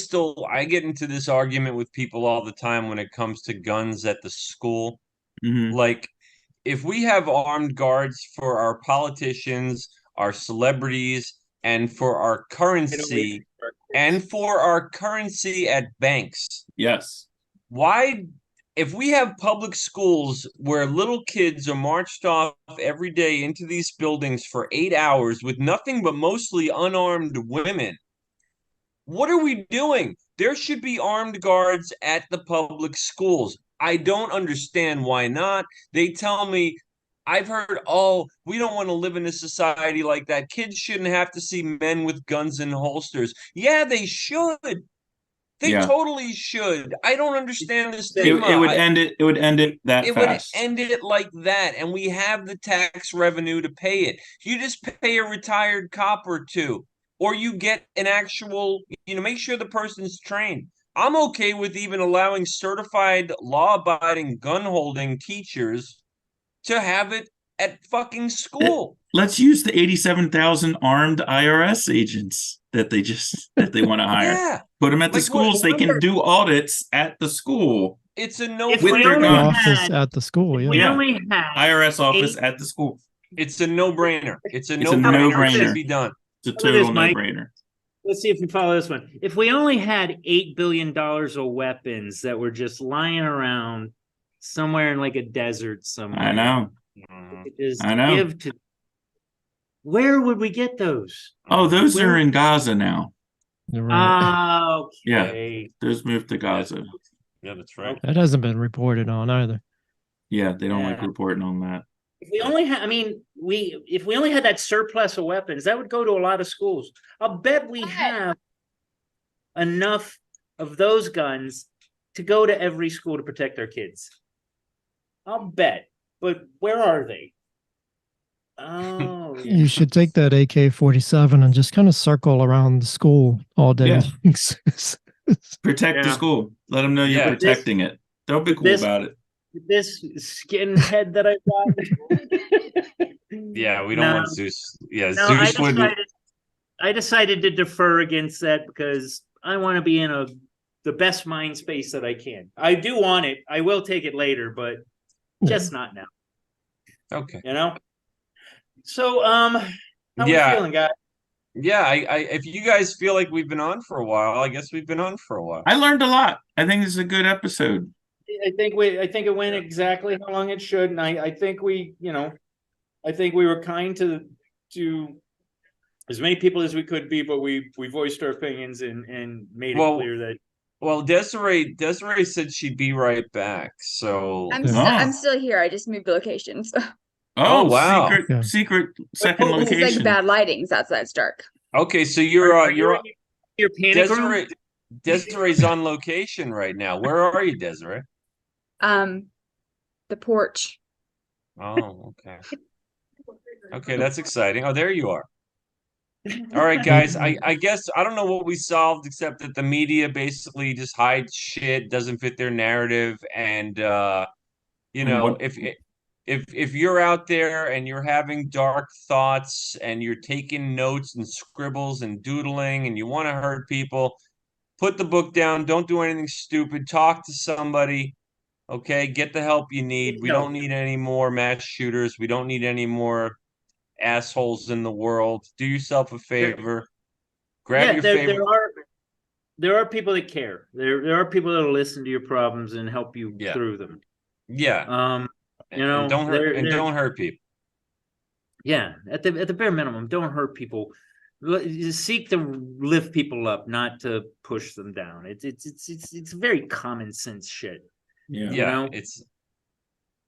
get into this argument with people all the time when it comes to guns at the school. Mhm. Like, if we have armed guards for our politicians, our celebrities, and for our currency, at banks, Yes. why, if we have public schools where little kids are marched off every day into these buildings for 8 hours with nothing but mostly unarmed women, what are we doing? There should be armed guards at the public schools. I don't understand why not. They tell me I've heard, oh, we don't want to live in a society like that. Kids shouldn't have to see men with guns and holsters. Yeah, they should. They Yeah. totally should. I don't understand the It, stigma. it would end it. It would end it that It fast. would end it like that, and we have the tax revenue to pay it. You just pay a retired cop or two, or you get an actual, make sure the person's trained. I'm okay with even allowing certified law-abiding gun-holding teachers to have it at fucking school. Let's use the 87,000 armed IRS agents that they want to hire. Yeah. Put them at the Like, schools. They can do audits at the school. It's a If With we their only guns. Office had, at the school. if we Yeah. only had IRS office 8 at the school. it's a no-brainer. It's a It's a no-brainer. It no-brainer. should be done. It's a Look at this, total Mike. no-brainer. Let's see if we follow this one. If we only had $8 billion of weapons that were just lying around somewhere in like a desert somewhere, I know. Mhm. just I know. give to. Where would we get those? Oh, those Where- are in Gaza now. You're right. Okay. Those moved to Gaza. Yeah, that's right. That hasn't been reported on either. Yeah, they don't like Yeah. reporting on that. If we only had, I mean, if we only had that surplus of weapons, that would go to a lot of schools. I'll bet we have enough of those guns to go to every school to protect our kids. I'll bet. But where are they? Oh, yeah. You should take that AK-47 and just kind of circle around the school all day. Protect the Yeah. school. Let them know you're Yeah. protecting it. Don't be cool This- about it. This skinhead that I got. Yeah, we don't No. want Zeus. Yeah, No, Zeus would. I decided to defer against that because I want to be in the best mind space that I can. I do want it. I will take it later, but just not now. Okay. So, how Yeah. we feeling, guys? Yeah, I if you guys feel like we've been on for a while, I guess we've been on for a while. I learned a lot. I think this is a good episode. I think it went exactly how long it should, and I think we were kind to as many people as we could be, but we voiced our opinions and made it clear that. Well, Desiree said she'd be right back. So I'm still here. I just moved location. So Oh, wow. Secret second Oh, it's location. like bad lighting outside. It's dark. okay, so you're your panic room? Desiree's on location right now. Where are you, Desiree? The porch. Oh, okay. Okay, that's exciting. Oh, there you are. All right, guys. I guess I don't know what we solved except that the media basically just hides shit, doesn't fit their narrative, and if you're out there and you're having dark thoughts and you're taking notes and scribbles and doodling and you want to hurt people, put the book down. Don't do anything stupid. Talk to somebody. Okay, get the help you need. We don't need any more mass shooters. We don't need any more assholes in the world. Do yourself a favor. Grab your favorite. There are people that care. There are people that'll listen to your problems and help you through them. Yeah. And don't hurt people. Yeah, at the bare minimum, don't hurt people. Seek to lift people up, not to push them down. It's very common sense shit. Yeah.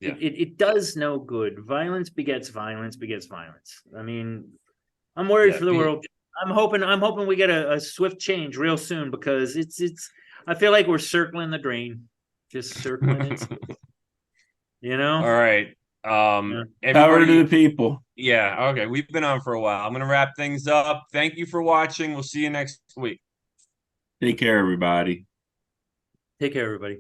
It does no good. Violence begets violence begets violence. I mean, I'm worried for the world. I'm hoping we get a swift change real soon because I feel like we're circling the drain, just circling it. All right. Power to the people. Yeah. Okay. We've been on for a while. I'm gonna wrap things up. Thank you for watching. We'll see you next week. Take care, everybody. Take care, everybody.